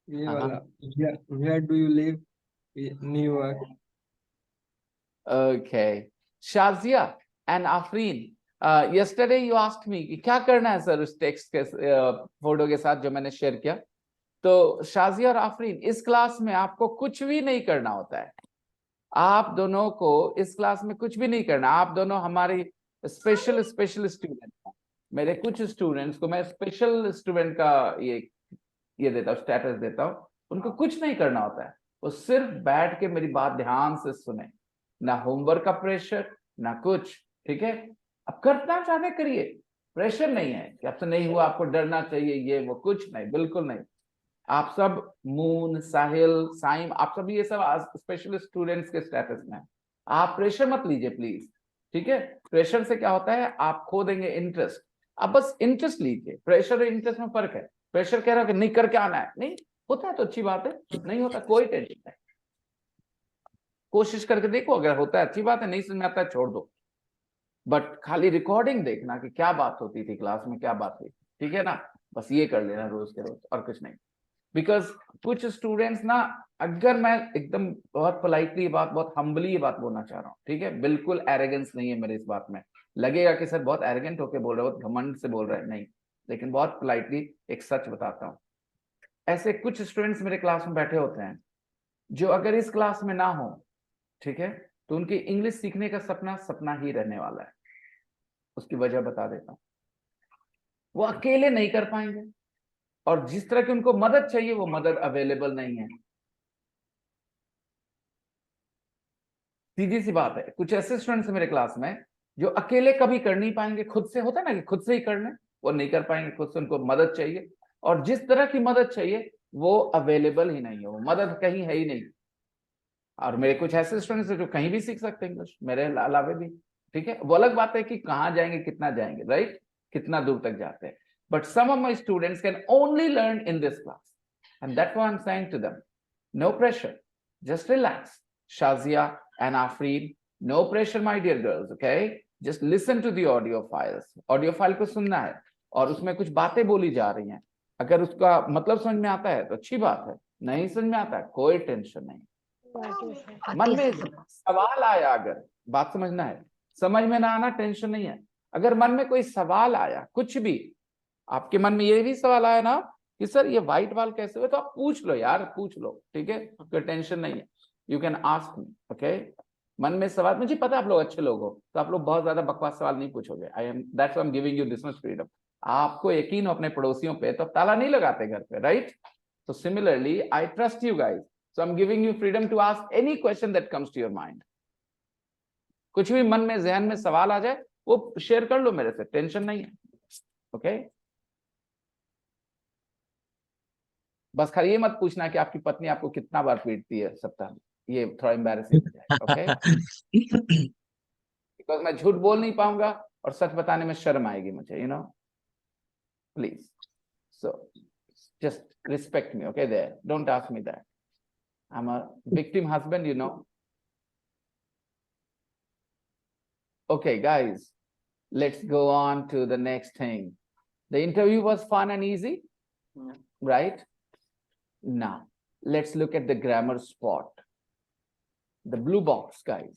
ये वाला. Where do you live? New York. Okay. Shazia and Afreen. Yesterday you asked me कि क्या करना है सर उस टेक्स्ट के फोटो के साथ जो मैंने शेयर किया. तो शाजिया और आफरीन, इस क्लास में आपको कुछ भी नहीं करना होता है. आप दोनों को इस क्लास में कुछ भी नहीं करना. आप दोनों हमारी स्पेशल स्टूडेंट हैं. मेरे कुछ स्टूडेंट्स को मैं स्पेशल स्टूडेंट का ये देता हूँ, स्टेटस देता हूँ. उनको कुछ नहीं करना होता है. वो सिर्फ बैठ के मेरी बात ध्यान से सुने. ना होमवर्क का प्रेशर, ना कुछ. ठीक है, अब करना चाहते करिए. प्रेशर नहीं है कि आपसे नहीं हुआ आपको डरना चाहिए, ये वो कुछ नहीं, बिल्कुल नहीं. आप सब मून, साहिल, साइम, आप सब ये सब स्पेशल स्टूडेंट्स के स्टेटस में. आप प्रेशर मत लीजिए प्लीज. ठीक है, प्रेशर से क्या होता है, आप खो देंगे इंटरेस्ट. आप बस इंटरेस्ट लीजिए. प्रेशर और इंटरेस्ट में फर्क है. प्रेशर कह रहा है कि नहीं करके आना है, नहीं होता है तो अच्छी बात है, नहीं होता कोई टेंशन नहीं. कोशिश करके देखो, अगर होता है अच्छी बात है, नहीं समझ में आता है छोड़ दो. बट खाली रिकॉर्डिंग देखना कि क्या बात होती थी क्लास में, क्या बात हुई. ठीक है ना, बस ये कर लेना रोज के रोज, और कुछ नहीं. बिकॉज कुछ स्टूडेंट्स ना, अगर मैं एकदम बहुत पोलाइटली बात, बहुत हम्बली ये बात बोलना चाह रहा हूँ. ठीक है, बिल्कुल एरोगेंस नहीं है मेरे इस बात में. लगेगा कि सर बहुत एरोगेंट होके बोल रहे हो, बहुत घमंड से बोल रहे हैं, नहीं. लेकिन बहुत पोलाइटली एक सच बताता हूँ. ऐसे कुछ स्टूडेंट्स मेरे क्लास में बैठे होते हैं जो अगर इस क्लास में ना हो, ठीक है, तो उनकी इंग्लिश सीखने का सपना सपना ही रहने वाला है. उसकी वजह बता देता हूं. वो अकेले नहीं कर पाएंगे, और जिस तरह की उनको मदद चाहिए वो मदद अवेलेबल नहीं है. सीधी सी बात है. कुछ ऐसे स्टूडेंट्स मेरे क्लास में जो अकेले कभी कर नहीं पाएंगे. खुद से होता है ना कि खुद से ही कर लें, वो नहीं कर पाएंगे. खुद से उनको मदद चाहिए, और जिस तरह की मदद चाहिए वो अवेलेबल ही नहीं है. वो मदद कहीं है ही नहीं. और मेरे कुछ ऐसे स्टूडेंट्स हैं जो कहीं भी सीख सकते हैं इंग्लिश, मेरे अलावे भी. ठीक है, वो अलग बात है कि कहाँ जाएंगे, कितना जाएंगे, राइट, कितना दूर तक जाते हैं. But some of my students can only learn in this class, and that's why I am saying to them, no pressure, just relax. Shazia and Afreen, no pressure my dear girls, okay? Just listen to the audio files. Audio file को सुनना है, और उसमें कुछ बातें बोली जा रही हैं. अगर उसका मतलब समझ में आता है तो अच्छी बात है, नहीं समझ में आता है कोई टेंशन नहीं. मन में सवाल आया, अगर बात समझना है, समझ में ना आना टेंशन नहीं है. अगर मन में कोई सवाल आया, कुछ भी आपके मन में ये भी सवाल आया ना कि सर ये व्हाइट बाल कैसे हुए, तो आप पूछ लो यार, पूछ लो, ठीक है, कोई टेंशन नहीं है, you can ask me, okay. मन में सवाल, मुझे पता है आप लोग अच्छे लोग हो, तो आप लोग बहुत ज्यादा बकवास सवाल नहीं पूछोगे, I am that's why I am giving you this much freedom. आपको यकीन हो अपने पड़ोसियों पे तो ताला नहीं लगाते घर पे, right? So similarly, I trust you guys. So I'm giving you freedom to ask any question that comes to your mind. कुछ भी मन में जहन में सवाल आ जाए वो शेयर कर लो मेरे से, टेंशन नहीं है, ओके? बस खाली ये मत पूछना कि आपकी पत्नी आपको कितना बार पीटती है सप्ताह में, ये थोड़ा एम्बैरेसिंग हो जाए, ओके? बिकॉज मैं झूठ बोल नहीं पाऊंगा और सच बताने में शर्म आएगी मुझे, you know, please. So just respect me, okay? There, don't ask me that. I'm a victim husband, you know. Okay, guys, let's go on to the next thing. The interview was fun and easy, right? Now, let's look at the grammar spot. The blue box, guys.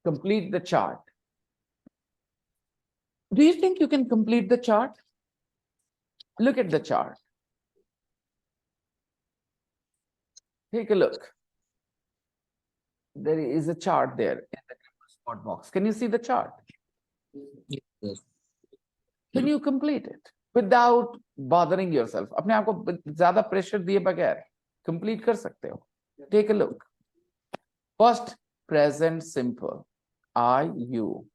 Complete the chart. Do you think you can complete the chart? Look at the chart. Take a look. There is a chart there in the grammar spot box. Can you see the chart? Yes. Can you complete it without bothering yourself? अपने आप को ज्यादा pressure दिए बगैर complete कर सकते हो. Take a look. First, present simple. I, you,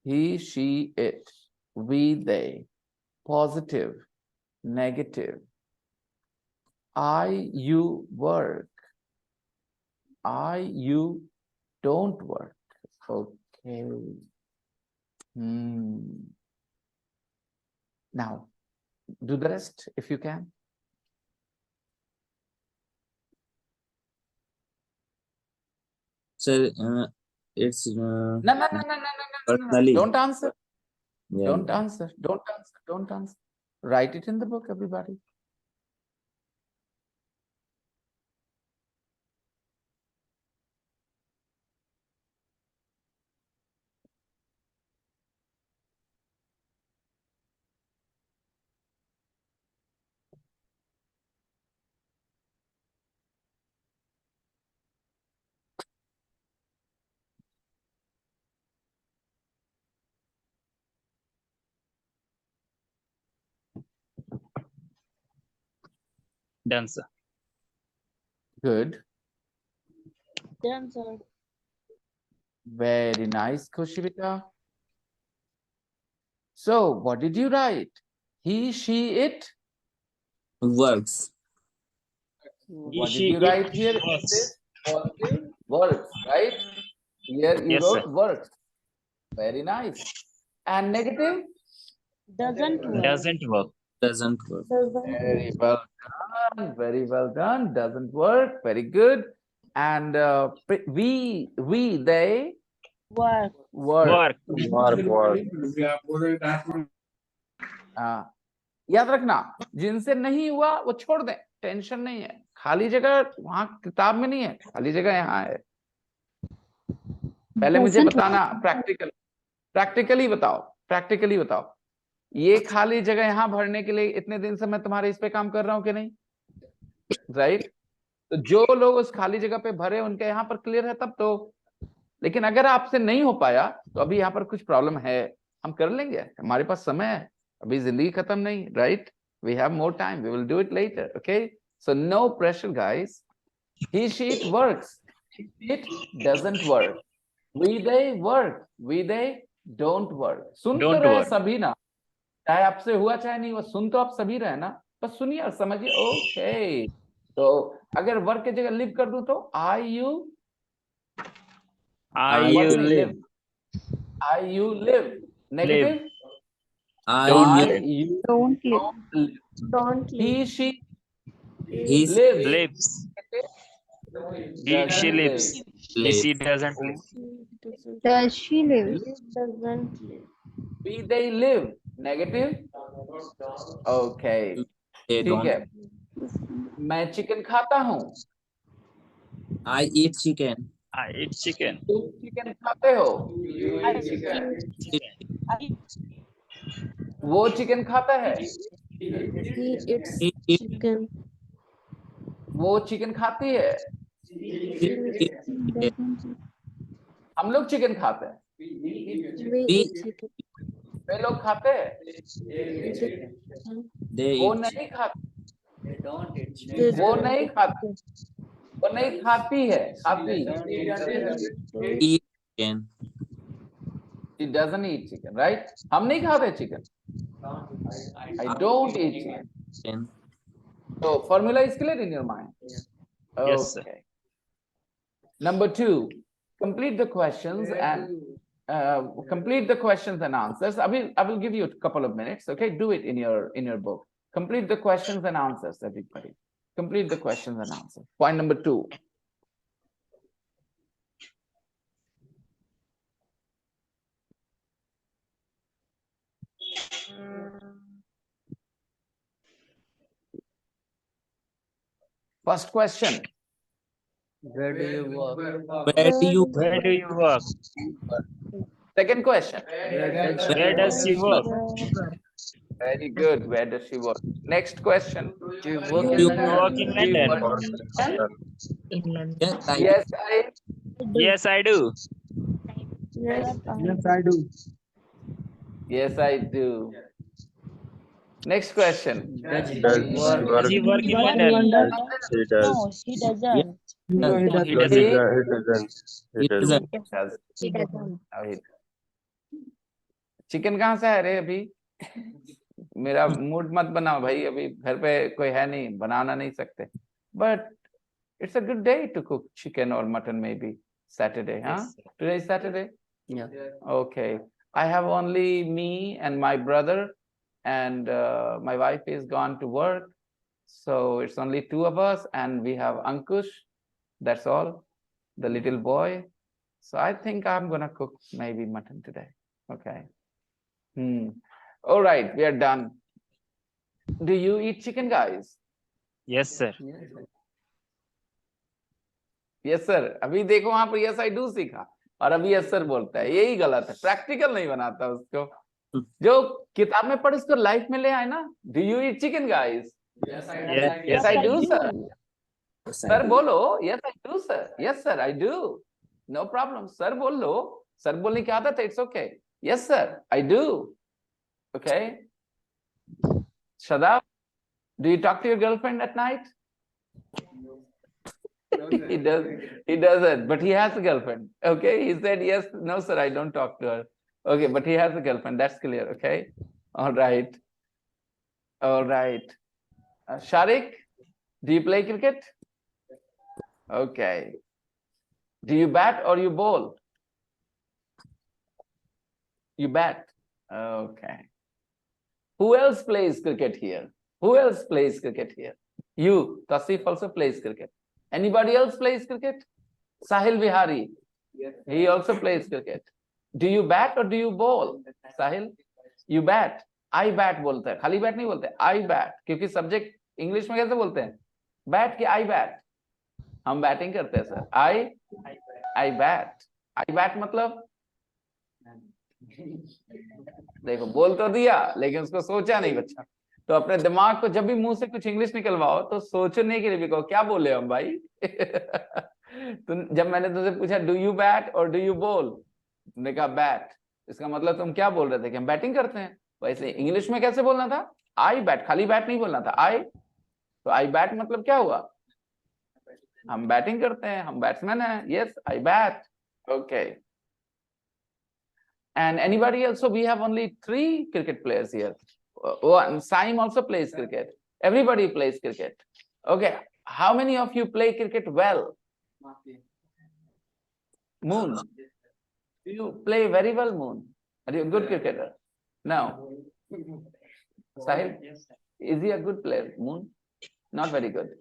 he, she, it, we, they. Positive, negative. I, you work. I, you don't work. Okay. Now, do the rest if you can. So it's No. personally. Don't answer. Yeah, Don't yeah. answer. Don't answer. Don't answer. Write it in the book, everybody. Done, sir. Good. Done, sir. Very nice, Kushivita. So, what did you write? He, she, it? Works. What did you write here? Works. Positive works, right? Here you Yes, wrote sir. works. Very nice. And negative? Doesn't work. Doesn't work. Doesn't work. Very well done. Very well done. Doesn't work. Very good. And we, they Work. work. Work. याद रखना, जिनसे नहीं हुआ वो छोड़ दें, tension नहीं है, खाली जगह वहां किताब में नहीं है, खाली जगह यहाँ है। पहले मुझे बताना, प्रैक्टिकली बताओ, ये खाली जगह यहाँ भरने के लिए इतने दिन से मैं तुम्हारे इस पे काम कर रहा हूँ कि नहीं, राइट? तो जो लोग उस खाली जगह पे भरे उनके यहाँ पर क्लियर है तब तो, लेकिन अगर आपसे नहीं हो पाया तो अभी यहाँ पर कुछ प्रॉब्लम है, हम कर लेंगे, हमारे पास समय है, अभी जिंदगी खत्म नहीं, right? We have more time, we will do it later, okay? So no pressure, guys. He, she, it works. It doesn't work. We, they work. We, they don't work. सुन तो रहे सभी ना, चाहे आपसे हुआ चाहे नहीं हुआ, सुन तो आप सभी रहे ना, बस सुनिए और समझिए, ओके। तो अगर वर्क की जगह लिव कर दूं तो I, you live. I, you live. Negative? You Don't live. live. Don't live. He, she He lives. She lives. She doesn't live. Does she live? Doesn't live. We, they live. Negative? Okay. They ठीक don't. है, मैं chicken खाता हूँ। I eat chicken. I eat chicken. तुम chicken खाते हो? वो chicken खाता है? He eats He eat chicken. वो चिकन खाती है? She doesn't. हम लोग चिकन खाते हैं। We we eat chicken. वे लोग खाते हैं? they वो eat नहीं खाते। They वो don't नहीं eat खाते। chicken. वो नहीं खाती है। खाती। They eat chicken. She doesn't eat chicken, right? हम नहीं खाते chicken. I don't eat chicken. Chicken. So formula is clear in your mind. Yes, sir. Okay. Number 2, complete the questions and answers. I will give you a couple of minutes. Okay, do it in your book. Complete the questions and answers, everybody. Complete the questions and answers. Point number 2. First question. Where do you work? Where do you work? Second question. Where does she work? Very good. Where does she work? Next question. Do you work in London? Yes, I Yes, Yes, I do. Yes, I do. Yes, I do. Next question. Does he work in London? He does. No, she doesn't. Yes. No, he No, he doesn't. doesn't. He doesn't. It He doesn't. doesn't. She doesn't. Chicken कहाँ से है रे अभी? मेरा mood मत बनाओ भाई, अभी घर पे कोई है नहीं, बनाना नहीं सकते. But it's a good day to cook chicken or mutton, maybe Saturday, huh? Yes, sir. Today is Saturday. Yeah. Okay. I have only me and my brother, and my wife is gone to work, so it's only 2 of us, and we have Ankush. That's all, the little boy. So I think I'm gonna cook maybe mutton today. Okay. All right, we are done. Do you eat chicken, guys? Yes, sir. Yes, sir. अभी देखो वहां पर yes I do सीखा और अभी yes sir बोलता है, यही गलत है. प्रैक्टिकल नहीं बनाता उसको. जो किताब में पढ़ उसको लाइफ में ले आए ना. Do you eat chicken, guys? Yes, I do, sir. Sir बोलो. Yes, I do, sir. Yes, sir, I do. No problem. Sir बोल लो. Sir बोलने की आदत है. It's okay. Yes, sir, I do. Okay. Shadab, do you talk to your girlfriend at night? He doesn't, but he has a girlfriend. Okay, he said yes. No, sir, I don't talk to her. Okay, but he has a girlfriend. That's clear. Okay. All right. Sharik, do you play cricket? Okay. Do you bat or you bowl? You bat. Okay. Who else plays cricket here? Who else plays cricket here? You, Tasif, also plays cricket. Anybody else plays cricket? Sahil Vihari. He also plays cricket. Do you bat or do you bowl? Sahil, you bat. I bat बोलता है, खाली bat नहीं बोलते. I bat, क्योंकि subject English में कैसे बोलते हैं? बैट के I bat. हम बैटिंग करते हैं sir. I bat. I bat मतलब देखो बोल तो दिया लेकिन उसको सोचा नहीं बच्चा. तो अपने दिमाग को जब भी मुंह से कुछ इंग्लिश निकलवाओ तो सोचने के लिए भी कहो क्या बोले हम भाई. तो जब मैंने तुझसे पूछा डू यू बैट और डू यू बोल, तुमने कहा बैट. इसका मतलब तुम क्या बोल रहे थे कि हम बैटिंग करते हैं. वैसे इंग्लिश में कैसे बोलना था? आई बैट, खाली बैट नहीं बोलना था. आई, तो आई बैट मतलब क्या हुआ? हम बैटिंग करते हैं, हम बैट्समैन हैं. Yes, I bat. Okay. And anybody else? So we have only 3 cricket players here. Saim also plays cricket. Everybody plays cricket. Okay. How many of you play cricket well? Moon. Do you play very well, Moon? Are you a good cricketer? No. Sahil? Is he a good player, Moon? Not very good.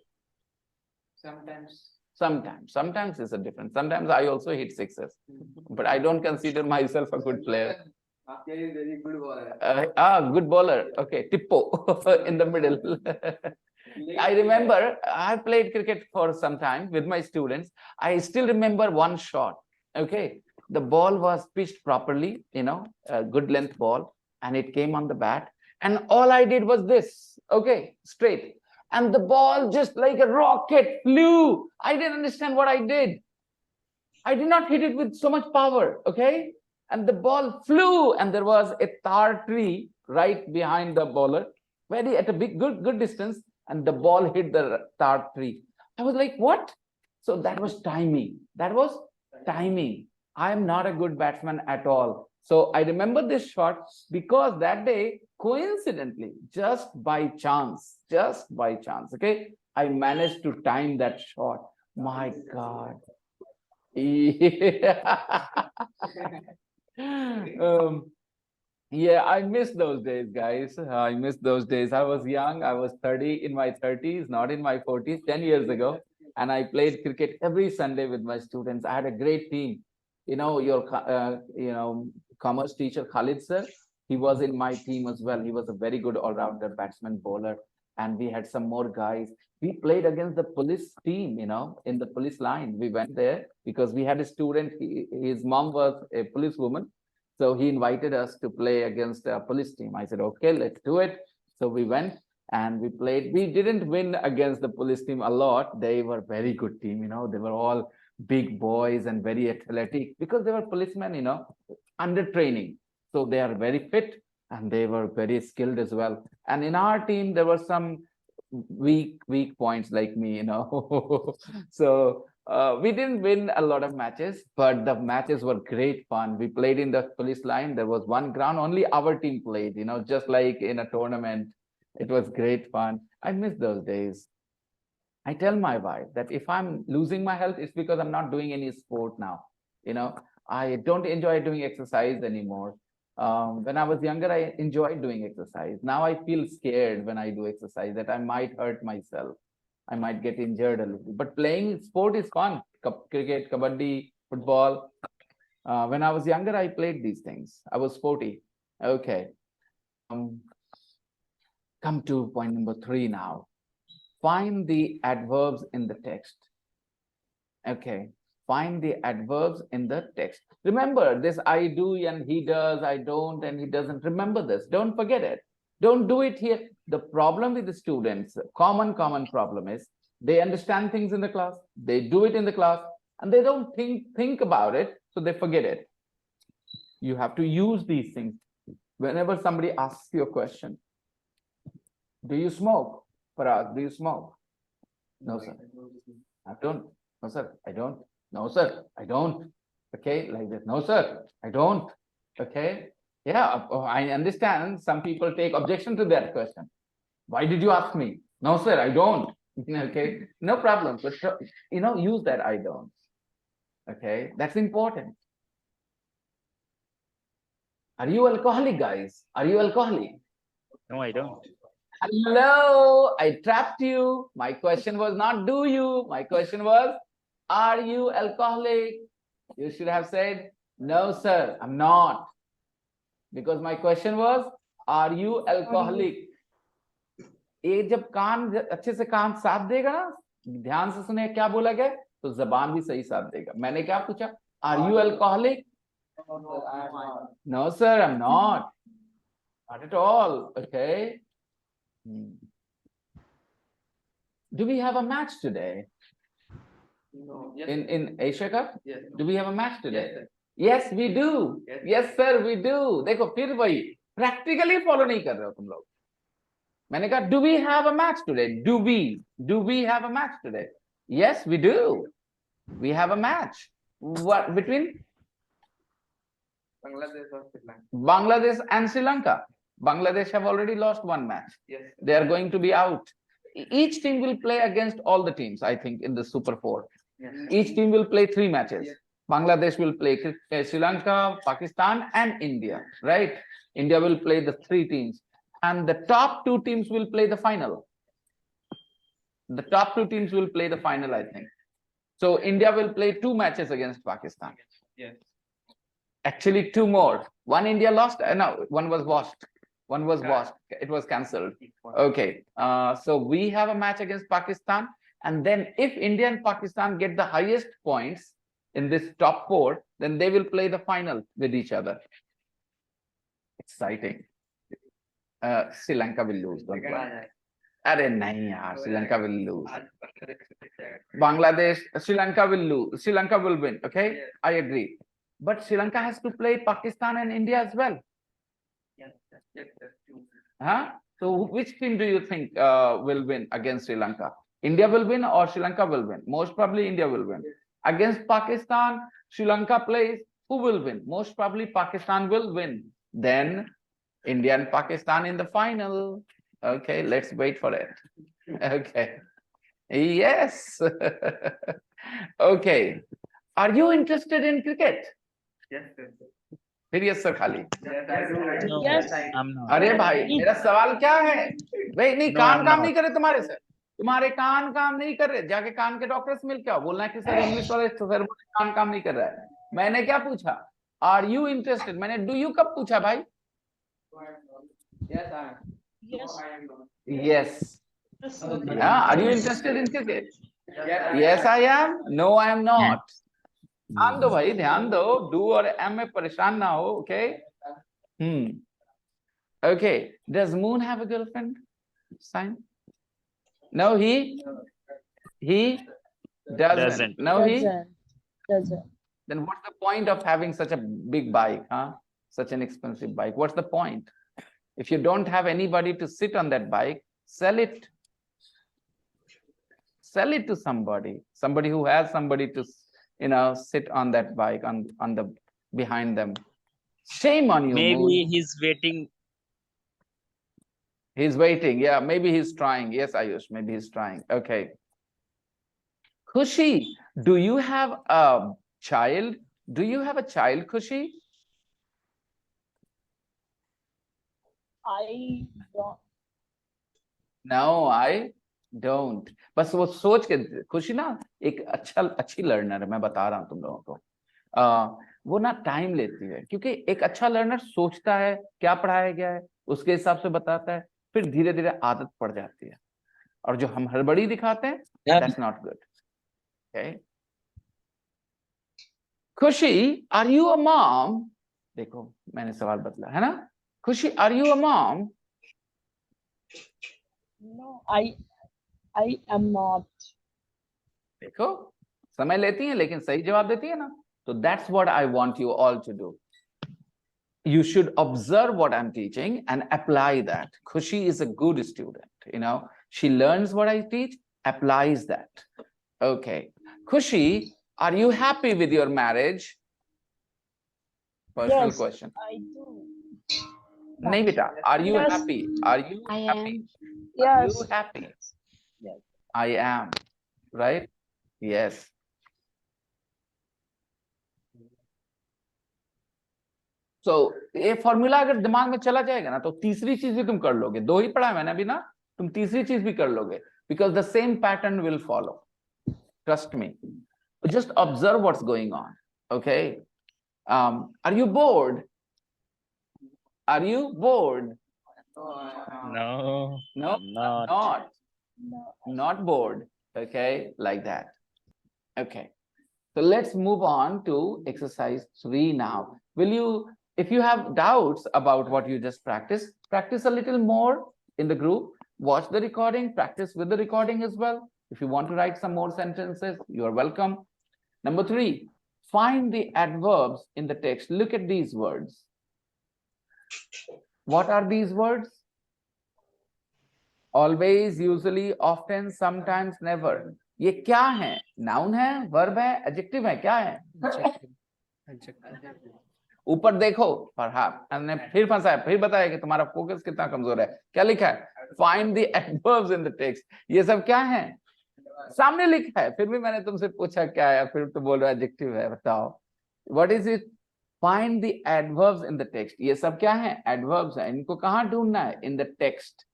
Sometimes is a difference. Sometimes I also hit sixes, but I don't consider myself a good player. Very good bowler. Good bowler. Okay, Tippo in the middle. I remember I played cricket for some time with my students. I still remember one shot. Okay, the ball was pitched properly, a good length ball, and it came on the bat. And all I did was this, okay, straight. And the ball just like a rocket flew. I didn't understand what I did. I did not hit it with so much power, okay? And the ball flew, and there was a tar tree right behind the bowler, very at a good distance, and the ball hit the tar tree. I was like, what? So that was timing. That was timing. I am not a good batsman at all. So I remember this shot because that day, coincidentally, just by chance, okay, I managed to time that shot. My God. Yeah. Yeah, I miss those days, guys. I miss those days. I was young. I was 30 in my 30s, not in my 40s, 10 years ago. And I played cricket every Sunday with my students. I had a great team. Your commerce teacher, Khalid sir, he was in my team as well. He was a very good all-rounder batsman bowler. And we had some more guys. We played against the police team, in the police line. We went there because we had a student. His mom was a policewoman. So he invited us to play against a police team. I said, okay, let's do it. So we went and we played. We didn't win against the police team a lot. They were very good team, They were all big boys and very athletic because they were policemen, under training. So they are very fit and they were very skilled as well. And in our team, there were some weak points like me, So we didn't win a lot of matches, but the matches were great fun. We played in the police line. There was one ground, only our team played, just like in a tournament. It was great fun. I miss those days. I tell my wife that if I'm losing my health, it's because I'm not doing any sport now. I don't enjoy doing exercise anymore. When I was younger, I enjoyed doing exercise. Now I feel scared when I do exercise that I might hurt myself. I might get injured a little. But playing sport is fun. Cricket, kabaddi, football. When I was younger, I played these things. I was sporty. Okay. Come to point number 3 now. Find the adverbs in the text. Okay. Find the adverbs in the text. Remember this I do and he does, I don't and he doesn't. Remember this. Don't forget it. Don't do it here. The problem with the students, common problem is they understand things in the class, they do it in the class, and they don't think about it, so they forget it. You have to use these things. Whenever somebody asks you a question, do you smoke? Parag, do you smoke? No, sir. I don't. No, sir. I don't. No, sir, I don't. Okay, like this. No, sir, I don't. Okay. Yeah, I understand some people take objection to that question. Why did you ask me? No, sir, I don't. Okay, no problem. But use that I don't. Okay, that's important. Are you alcoholic, guys? Are you alcoholic? No, I don't. Hello, I trapped you. My question was not do you. My question was, are you alcoholic? You should have said, no, sir, I'm not. Because my question was, are you alcoholic? ये जब कान अच्छे से कान साथ देगा ना, ध्यान से सुने क्या बोला गया, तो जबान भी सही साथ देगा. मैंने क्या पूछा? Are you alcoholic? No, sir, I'm not. Not at all. Okay. Do we have a match today? No. In Asia Cup? Yes. Do we have a match today? Yes, we do. Yes, sir, we do. देखो फिर वही practically follow नहीं कर रहे हो तुम लोग. मैंने कहा, do we have a match today? Do we have a match today? Yes, we do. We have a match. What between Bangladesh and Sri Lanka? Bangladesh have already lost one match. Yes. They are going to be out. Each team will play against all the teams, I think, in the Super 4. Yes. Each team will play 3 matches. Yes. Bangladesh will play Sri Lanka, Pakistan, and India, right? India will play the 3 teams. And the top 2 teams will play the final. The top 2 teams will play the final, I think. So India will play 2 matches against Pakistan. Yes. Actually, 2 more. One India lost, no, one was washed. One was lost. It was cancelled. Okay. So we have a match against Pakistan. And then if India and Pakistan get the highest points in this top four, then they will play the final with each other. Exciting. Sri Lanka will lose. Don't worry. Arey nahi yaar, Sri Lanka will lose. Bangladesh, Sri Lanka will lose. Sri Lanka will win. Okay, I agree. But Sri Lanka has to play Pakistan and India as well. Huh? So which team do you think will win against Sri Lanka? India will win or Sri Lanka will win? Most probably India will win. Against Pakistan, Sri Lanka plays. Who will win? Most probably Pakistan will win. Then India and Pakistan in the final. Okay, let's wait for it. Okay. Yes. Okay. Are you interested in cricket? Yes, sir. फिर yes sir खाली. No, Yes. I'm not. अरे भाई मेरा सवाल क्या है? भाई नहीं No, कान I'm काम not. नहीं करे तुम्हारे सर. तुम्हारे कान काम नहीं कर रहे. जाके कान के डॉक्टर से मिल के आओ. बोलना है कि सर इंग्लिश वाले सर कान काम नहीं कर रहा है. मैंने क्या पूछा? Are you interested? मैंने do you कब पूछा भाई? Yes, I am. Yes. Yes. Yes. Are you interested in cricket? Yes, I am. No, I am not. ध्यान दो भाई, ध्यान दो. Do और am में परेशान ना हो. Okay. Okay. Does Moon have a girlfriend? Sign. No, he doesn't. No, he. Doesn't. Then what's the point of having such a big bike, huh? Such an expensive bike. What's the point? If you don't have anybody to sit on that bike, sell it. Sell it to somebody. Somebody who has somebody to, sit on that bike on the behind them. Shame on you, Maybe Moon. he's waiting. He's waiting. Yeah, maybe he's trying. Yes, Ayush, maybe he's trying. Okay. Khushi, do you have a child? Do you have a child, Khushi? I don't. No, I don't. बस वो सोच के खुशी ना एक अच्छी learner है. मैं बता रहा हूँ तुम लोगों को. वो ना टाइम लेती है क्योंकि एक अच्छा लर्नर सोचता है क्या पढ़ाया गया है उसके हिसाब से बताता है. फिर धीरे धीरे आदत पड़ जाती है. और जो हम हड़बड़ी दिखाते हैं, that's not good. Okay. खुशी, are you a mom? देखो मैंने सवाल बदला है ना. खुशी, are you a mom? No, I am not. देखो समय लेती हैं लेकिन सही जवाब देती है ना. So that's what I want you all to do. You should observe what I'm teaching and apply that. Khushi is a good student. She learns what I teach, applies that. Okay. Khushi, are you happy with your marriage? Personal Yes, question. I do. नहीं बेटा, are you Yes. happy? Are you I happy? am. Are Yes. you happy? Yes. I am. Right? Yes. So ये formula अगर दिमाग में चला जाएगा ना तो तीसरी चीज भी तुम कर लोगे. दो ही पढ़ा है मैंने अभी ना. तुम तीसरी चीज भी कर लोगे. Because the same pattern will follow. Trust me. Just observe what's going on. Okay. Are you bored? Are you bored? No, No, I'm not. not bored. Okay, like that. Okay. So let's move on to exercise 3 now. If you have doubts about what you just practiced, practice a little more in the group. Watch the recording, practice with the recording as well. If you want to write some more sentences, you are welcome. Number 3, find the adverbs in the text. Look at these words. What are these words? Always, usually, often, sometimes, never. ये क्या है? Noun है, verb है, adjective है, क्या है? ऊपर देखो, perhaps. हमने फिर फंसा है, फिर बताया कि तुम्हारा फोकस कितना कमजोर है. क्या लिखा है? Find the adverbs in the text. ये सब क्या है? सामने लिखा है. फिर भी मैंने तुमसे पूछा क्या है, फिर तुम बोल रहे हो adjective है. बताओ. What is it? Find the adverbs in the text. ये सब क्या है? Adverbs है. इनको कहाँ ढूंढना है? In the text.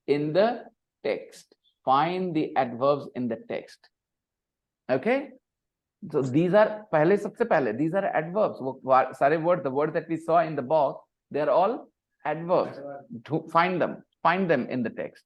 In the text. Find the adverbs in the text. Okay. So these are सबसे पहले these are adverbs. वो सारे words, the words that we saw in the box, they are all Adverbs. Find them. Find them in the text.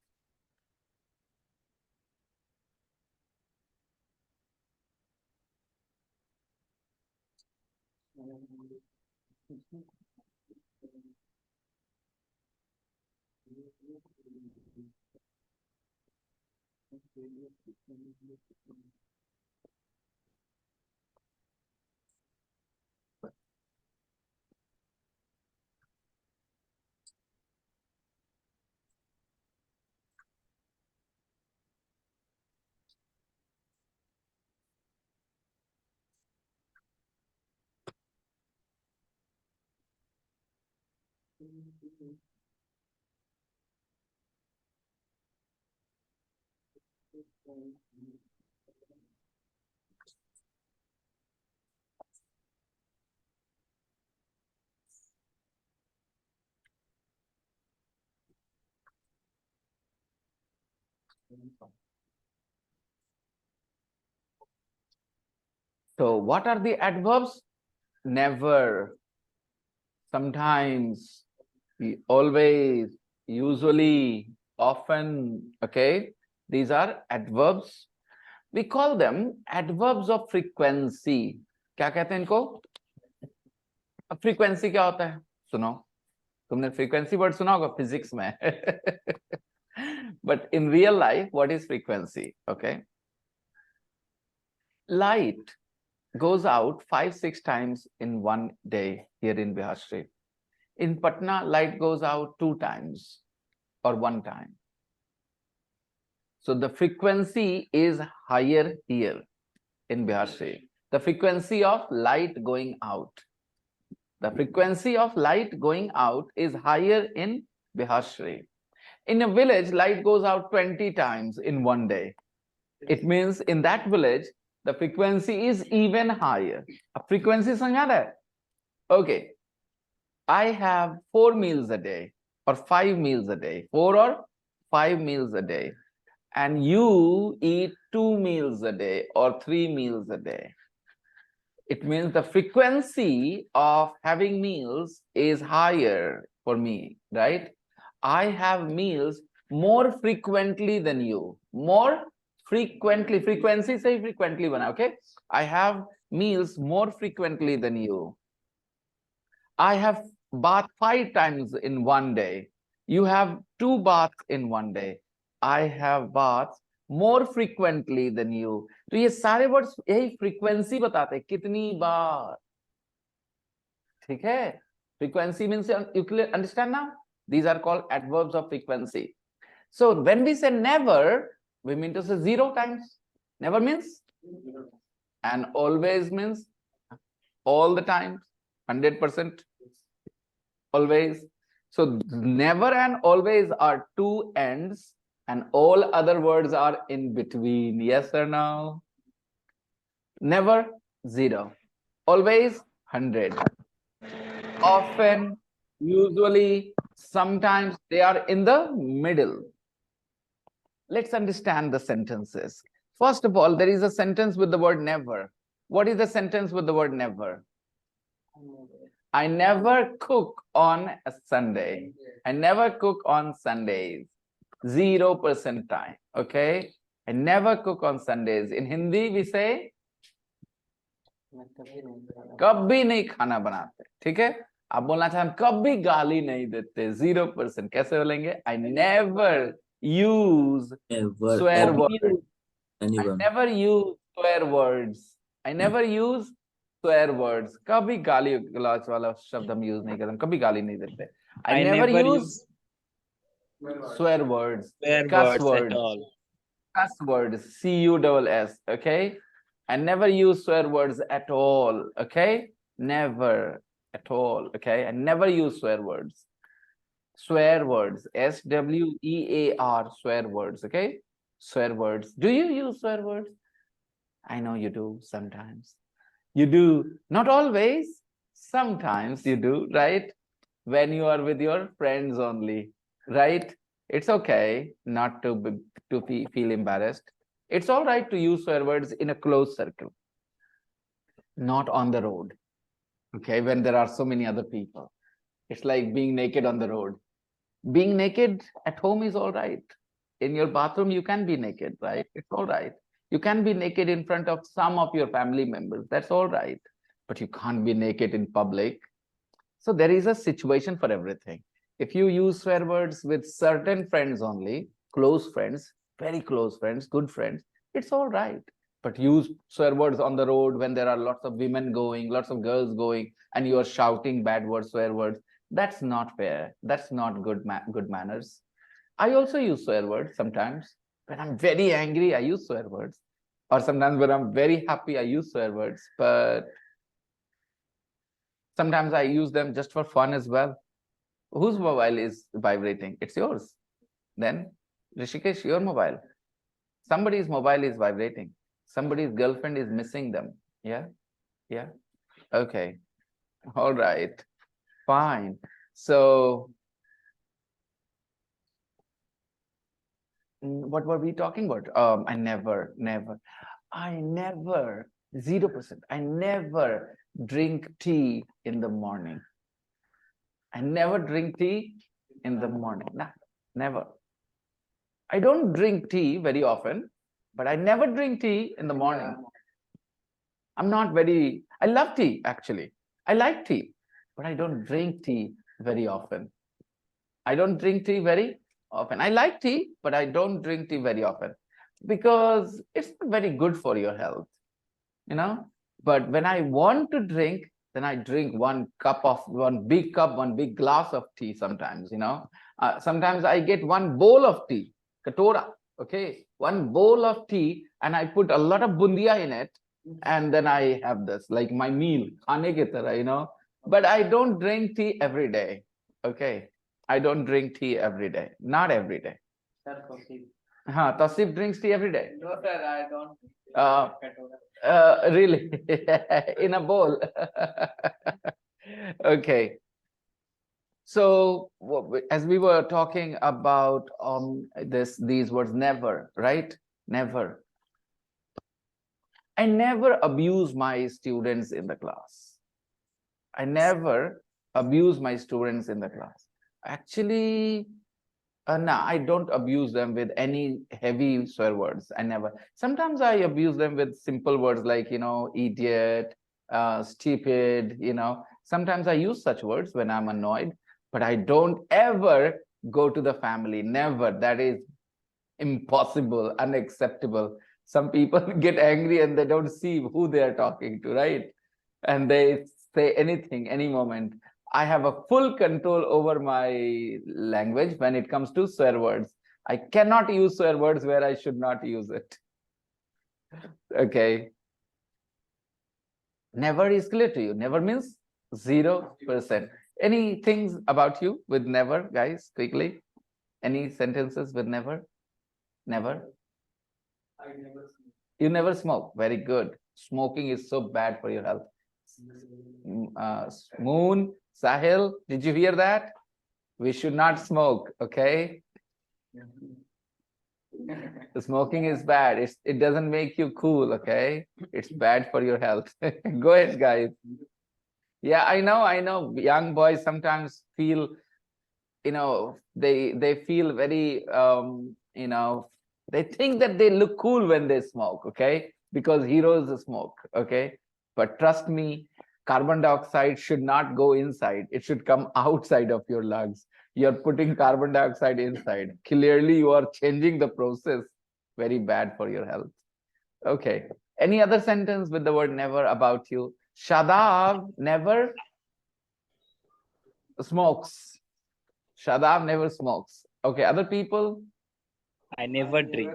So what are the adverbs? Never, sometimes, always, usually, often. Okay, these are adverbs. We call them adverbs of frequency. क्या कहते हैं इनको? अब frequency क्या होता है? सुनो, तुमने frequency word सुना होगा physics में. But in real life, what is frequency? Okay, light goes out 5-6 times in one day here in Bihar State. In Patna, light goes out 2 times or 1 time. So the frequency is higher here in Bihar State. The frequency of light going out. The frequency of light going out is higher in Bihar State. In a village, light goes out 20 times in one day. It means in that village, the frequency is even higher. A frequency समझा रहा है? Okay. I have 4 meals a day or 5 meals a day, 4 or 5 meals a day, and you eat 2 meals a day or 3 meals a day. It means the frequency of having meals is higher for me, right? I have meals more frequently than you. More frequently. Frequency say frequently bana, okay? I have meals more frequently than you. I have bath 5 times in one day. You have 2 baths in one day. I have baths more frequently than you. तो ये सारे words यही frequency बताते हैं, कितनी बार. ठीक है? Frequency means you understand now? These are called adverbs of frequency. So when we say never, we mean to say 0 times. Never means? And always means all the times, 100%. Always. So never and always are 2 ends, and all other words are in between. Yes or no? Never, 0. Always, 100. Often, usually, sometimes they are in the middle. Let's understand the sentences. First of all, there is a sentence with the word never. What is the sentence with the word never? I never cook on a Sunday. I never cook on Sundays. 0% time. Okay? I never cook on Sundays. In Hindi, we say कभी नहीं खाना बनाते. ठीक है? आप बोलना चाहें हम कभी गाली नहीं देते. 0%. कैसे बोलेंगे? I never use swear words. I never use swear words. I never use swear words. कभी गाली गलौच वाला शब्द हम यूज नहीं करते. कभी गाली नहीं देते. I never use swear words. Cuss words. At all. Cuss words. CUSS. Okay. I never use swear words at all. Okay. Never at all. Okay. I never use swear words. Swear words. SWEAR. Swear words. Okay. Swear words. Do you use swear words? I know you do sometimes. You do. Not always. Sometimes you do, right? When you are with your friends only, right? It's okay not to feel embarrassed. It's all right to use swear words in a closed circle, not on the road. Okay, when there are so many other people. It's like being naked on the road. Being naked at home is all right. In your bathroom, you can be naked, right? It's all right. You can be naked in front of some of your family members. That's all right. But you can't be naked in public. So there is a situation for everything. If you use swear words with certain friends only, close friends, very close friends, good friends, it's all right. But use swear words on the road when there are lots of women going, lots of girls going, and you are shouting bad words, swear words. That's not fair. That's not good manners. I also use swear words sometimes. When I'm very angry, I use swear words. Or sometimes when I'm very happy, I use swear words. But sometimes I use them just for fun as well. Whose mobile is vibrating? It's yours. Then, Rishikesh, your mobile. Somebody's mobile is vibrating. Somebody's girlfriend is missing them. Yeah? Yeah? Okay. All right. Fine. So, what were we talking about? I never, 0%. I never drink tea in the morning. I never drink tea in the morning. Nah, never. I don't drink tea very often, but I never drink tea in the morning. I love tea actually. I like tea, but I don't drink tea very often. I don't drink tea very often. I like tea, but I don't drink tea very often because it's not very good for your health, But when I want to drink, then I drink one big glass of tea sometimes, Sometimes I get one bowl of tea, katora, okay? One bowl of tea, and I put a lot of bundia in it, and then I have this, like my meal, khane ki tarah, But I don't drink tea every day, okay? I don't drink tea every day, not every day. Tasif drinks tea every day. No, sir, I don't. Really? In a bowl. Okay. So as we were talking about these words, never, right? Never. I never abuse my students in the class. I never abuse my students in the class. Actually, no, I don't abuse them with any heavy swear words. I never. Sometimes I abuse them with simple words like, idiot, stupid, Sometimes I use such words when I'm annoyed, but I don't ever go to the family. Never. That is impossible, unacceptable. Some people get angry and they don't see who they are talking to, right? And they say anything, any moment. I have a full control over my language when it comes to swear words. I cannot use swear words where I should not use it. Okay. Never is clear to you. Never means 0%. Any things about you with never, guys, quickly? Any sentences with never? Never? You never smoke. Very good. Smoking is so bad for your health. Moon, Sahil, did you hear that? We should not smoke, okay? Smoking is bad. It doesn't make you cool, okay? It's bad for your health. Go ahead, guys. Yeah, I know. Young boys sometimes feel, they feel very, they think that they look cool when they smoke, okay? Because heroes smoke, okay? But trust me, carbon dioxide should not go inside. It should come outside of your lungs. You're putting carbon dioxide inside. Clearly, you are changing the process. Very bad for your health. Okay. Any other sentence with the word never about you? Shadav never smokes. Shadav never smokes. Okay. Other people? I never drink.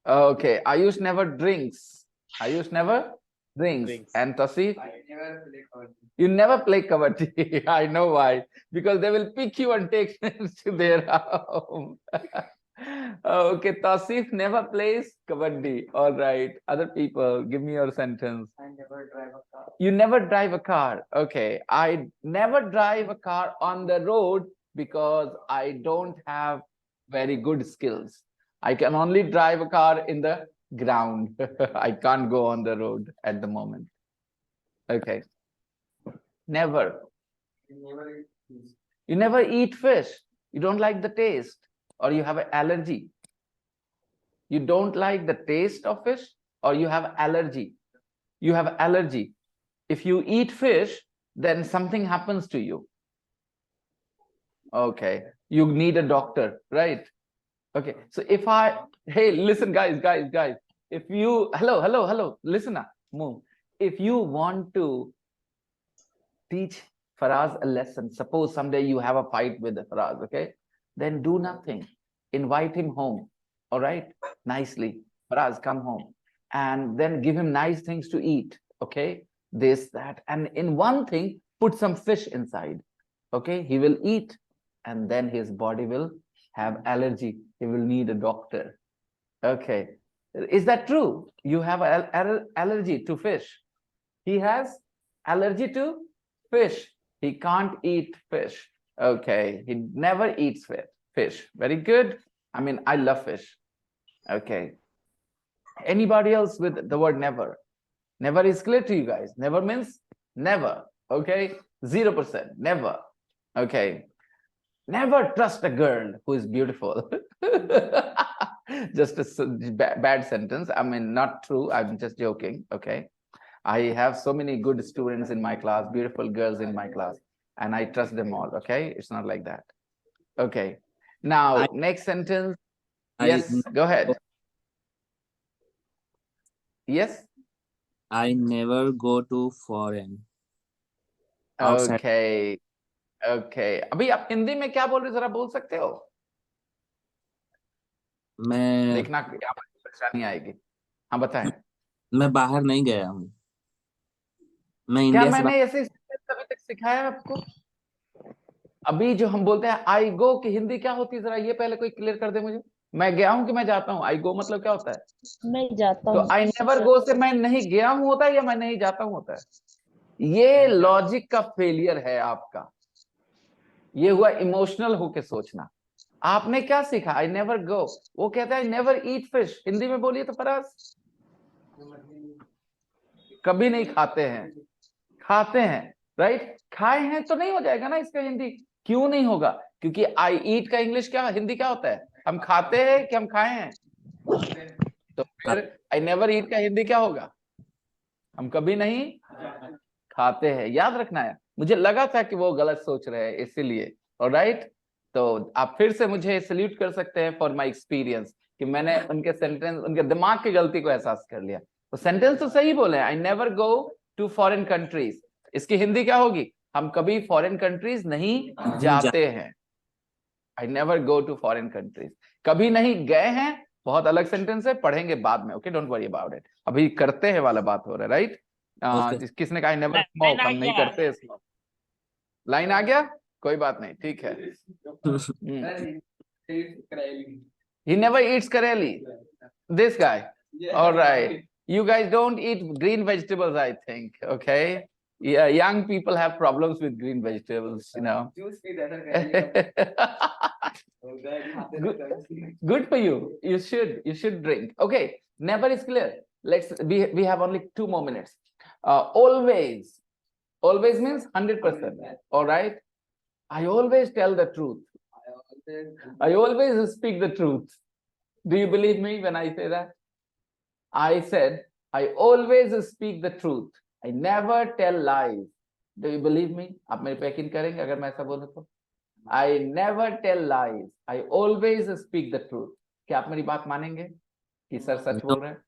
Okay. Ayush never drinks. Ayush never drinks. And Tasif? I never play kabaddi. You never play kabaddi. I know why. Because they will pick you and take you to their home. Okay, Tasif never plays kabaddi. All right. Other people, give me your sentence. I never drive a car. You never drive a car. Okay. I never drive a car on the road because I don't have very good skills. I can only drive a car in the ground. I can't go on the road at the moment. Okay. Never. You never eat fish. You don't like the taste, or you have an allergy. You don't like the taste of fish, or you have allergy. You have allergy. If you eat fish, then something happens to you. Okay, you need a doctor, right? Okay, so if hey, listen, guys. If you, hello, listen up, move. If you want to teach Faraz a lesson, suppose someday you have a fight with Faraz, okay? Then do nothing. Invite him home, all right? Nicely. Faraz, come home. And then give him nice things to eat, okay? This, that. And in one thing, put some fish inside, okay? He will eat, and then his body will have allergy. He will need a doctor. Okay. Is that true? You have an allergy to fish. He has allergy to fish. He can't eat fish. Okay. He never eats fish. Very good. I mean, I love fish. Okay. Anybody else with the word never? Never is clear to you guys. Never means never. Okay. 0%. Never. Okay. Never trust a girl who is beautiful. Just a bad sentence. I mean, not true. I'm just joking. Okay. I have so many good students in my class, beautiful girls in my class, and I trust them all. Okay. It's not like that. Okay. Now, next sentence. Yes, go ahead. Yes. I never go to foreign. Outside. Okay. Okay. अभी आप हिंदी में क्या बोल रहे हो, जरा बोल सकते हो? मैं देखना यहाँ पर परेशानी आएगी. हाँ, बताएं. मैं बाहर नहीं गया हूँ. मैं क्या इंडिया से मैंने ऐसे अभी तक सिखाया है आपको? अभी जो हम बोलते हैं आई गो की हिंदी क्या होती है, जरा ये पहले कोई क्लियर कर दे मुझे. मैं गया हूं कि मैं जाता हूं? आई गो मतलब क्या होता है? मैं जाता तो हूँ. आई नेवर गो से मैं नहीं गया हूं होता है या मैं नहीं जाता हूं होता है? ये लॉजिक का फेलियर है आपका. ये हुआ इमोशनल होके सोचना. आपने क्या सीखा? आई नेवर गो. वो कहता है I never eat fish. Hindi में बोलिए तो फराज. कभी नहीं खाते हैं. खाते हैं, राइट? खाए हैं तो नहीं हो जाएगा ना इसका हिंदी. क्यों नहीं होगा? क्योंकि आई ईट का इंग्लिश क्या, हिंदी क्या होता है? हम खाते हैं कि हम खाए हैं? तो फिर आई नेवर ईट का हिंदी क्या होगा? हम कभी नहीं खाते हैं. याद रखना है. मुझे लगा था कि वो गलत सोच रहे हैं इसीलिए. ऑलराइट. तो आप फिर से मुझे सल्यूट कर सकते हैं फॉर माय एक्सपीरियंस कि मैंने उनके सेंटेंस, उनके दिमाग की गलती को एहसास कर लिया. तो सेंटेंस तो सही बोले, I never go to foreign countries. इसकी हिंदी क्या होगी? हम कभी फॉरेन कंट्रीज नहीं जाते हैं. I never go to foreign countries. कभी नहीं गए हैं बहुत अलग सेंटेंस है, पढ़ेंगे बाद में. Okay, don't worry about it. अभी करते हैं वाला बात हो रहा है, राइट? किसने कहा आई नेवर स्मोक? हम नहीं करते स्मोक. लाइन आ गया? कोई बात नहीं, ठीक है. He never eats kareli. This guy. All right. You guys don't eat green vegetables, I think. Okay. Yeah, young people have problems with green vegetables, you know. Good for you. You should drink. Okay. Never is clear. We have only 2 more minutes. Always. Always means 100%. All right. I always tell the truth. I always speak the truth. Do you believe me when I say that? I said, I always speak the truth. I never tell lies. Do you believe me? आप मेरे पे यकीन करेंगे अगर मैं ऐसा बोलूं तो? I never tell lies. I always speak the truth. क्या आप मेरी बात मानेंगे कि सर सच बोल रहे हैं?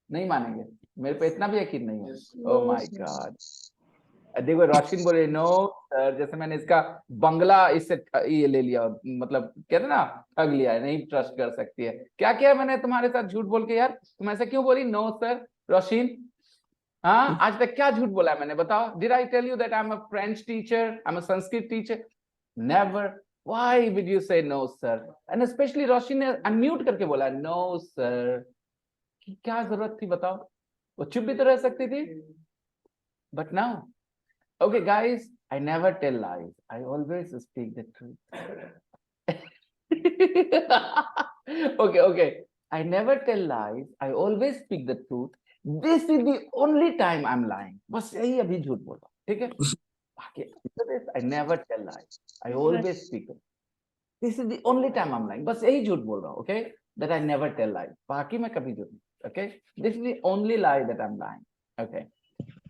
नहीं मानेंगे. मेरे पे इतना भी यकीन नहीं है. Oh my God. देखो रोशिन बोले नो सर, जैसे मैंने इसका बंगला इससे ये ले लिया, मतलब कहते ना ठग लिया है, नहीं ट्रस्ट कर सकती है. क्या किया मैंने तुम्हारे साथ झूठ बोल के यार? तुम ऐसे क्यों बोली? No sir Roshin. हाँ, आज तक क्या झूठ बोला मैंने, बताओ? Did I tell you that I am a French teacher, I am a Sanskrit teacher? Never. Why did you say no sir? And specially Roshin ने अनम्यूट करके बोला नो सर. क्या जरूरत थी बताओ? वो चुप भी तो रह सकती थी. But now okay, guys, I never tell lies. I always speak the truth. Okay. I never tell lies. I always speak the truth. This is the only time I'm lying. बस यही अभी झूठ बोला. ठीक है? Okay. After this, I never tell lies. I always speak it. This is the only time I'm lying. बस यही झूठ बोल रहा हूँ, okay? That I never tell lies. बाकी मैं कभी झूठ नहीं, okay? This is the only lie that I'm lying, okay?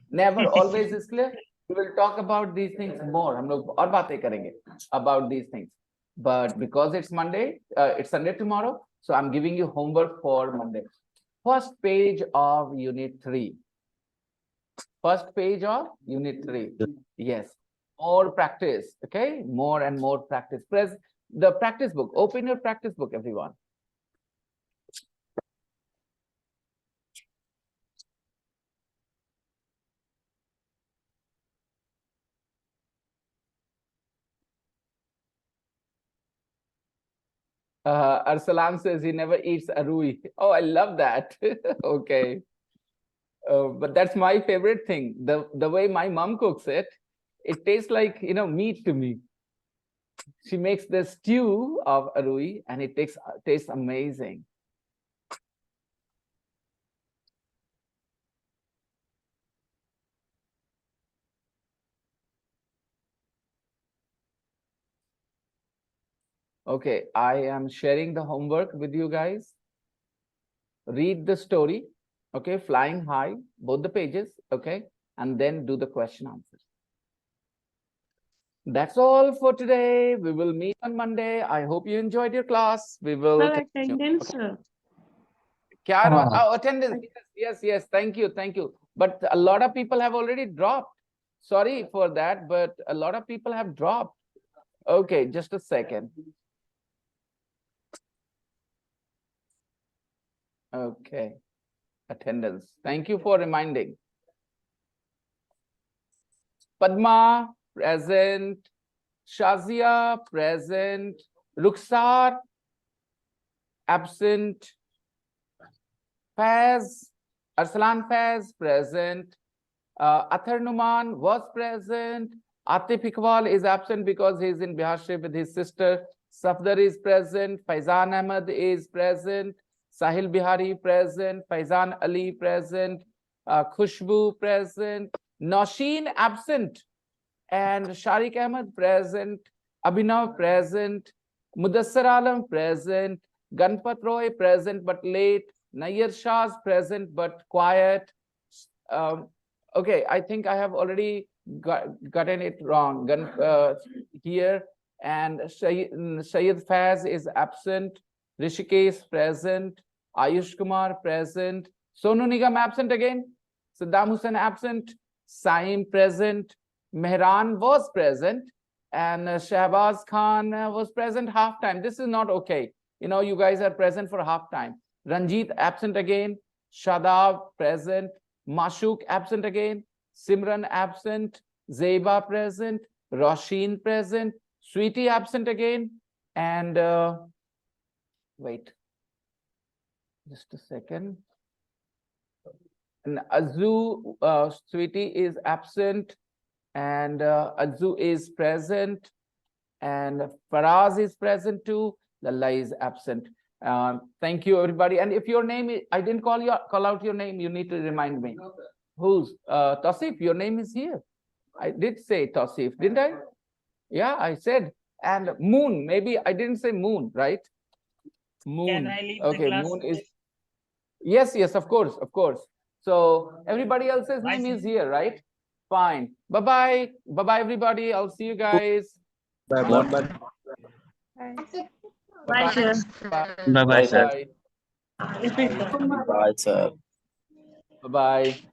Never, always is clear. We will talk about these things more. हम लोग और बातें करेंगे about these things. But because it's Monday, it's Sunday tomorrow, so I'm giving you homework for Monday. First page of Unit 3. First page of Unit 3. Yes. More practice, okay? More and more practice. Press the practice book. Open your practice book, everyone. Arsalan says he never eats arui. Oh, I love that. Okay. But that's my favorite thing. The way my mom cooks it, it tastes like, you know, meat to me. She makes the stew of arui and it tastes amazing. Okay, I am sharing the homework with you guys. Read the story, okay, flying high, both the pages, okay, and then do the question answers. That's all for today. We will meet on Monday. I hope you enjoyed your class. We will Attendance, sir. Oh, attendance. Yes. Thank you. But a lot of people have already dropped. Sorry for that, but a lot of people have dropped. Okay, just a second. Okay, attendance. Thank you for reminding. Padma, present. Shazia, present. Rukhsar, absent. Faz, Arslan Faz, present. Athar Numan was present. Atif Iqbal is absent because he is in Bihar Sharif with his sister. Safdar is present. Faizan Ahmed is present. Sahil Bihari present. Faizan Ali present. Khushbu present. Nausheen absent. And Sharik Ahmed present. Abhinav present. Mudassar Alam present. Ganpat Roy present but late. Nayyar Shah present but quiet. Okay, I think I have already gotten it wrong. Here, and Syed Faz is absent. Rishikesh present. Ayush Kumar present. Sonu Nigam absent again. Saddam Hussain absent. Saim present. Mehran was present. And Shahbaz Khan was present half time. This is not okay. You know, you guys are present for half time. Ranjit absent again. Shadab present. Mashuk absent again. Simran absent. Zeba present. Roshin present. Sweetie absent again. And wait. Just a second. And Azu, Sweetie is absent. And Azu is present. And Faraz is present too. Lalla is absent. Thank you, everybody. And if your name, I didn't call out your name, you need to remind me. Who's Tausif? Your name is here. I did say Tausif, didn't I? Yeah, I said. And Moon, maybe I didn't say Moon, right? Moon. Can I leave okay, the class? Moon is. Yes, of course. So everybody else's name is here, right? Fine. Bye-bye. Bye-bye, everybody. I'll see you guys. Bye. Bye, sir. Bye, sir. Bye. Bye, sir. Bye-bye.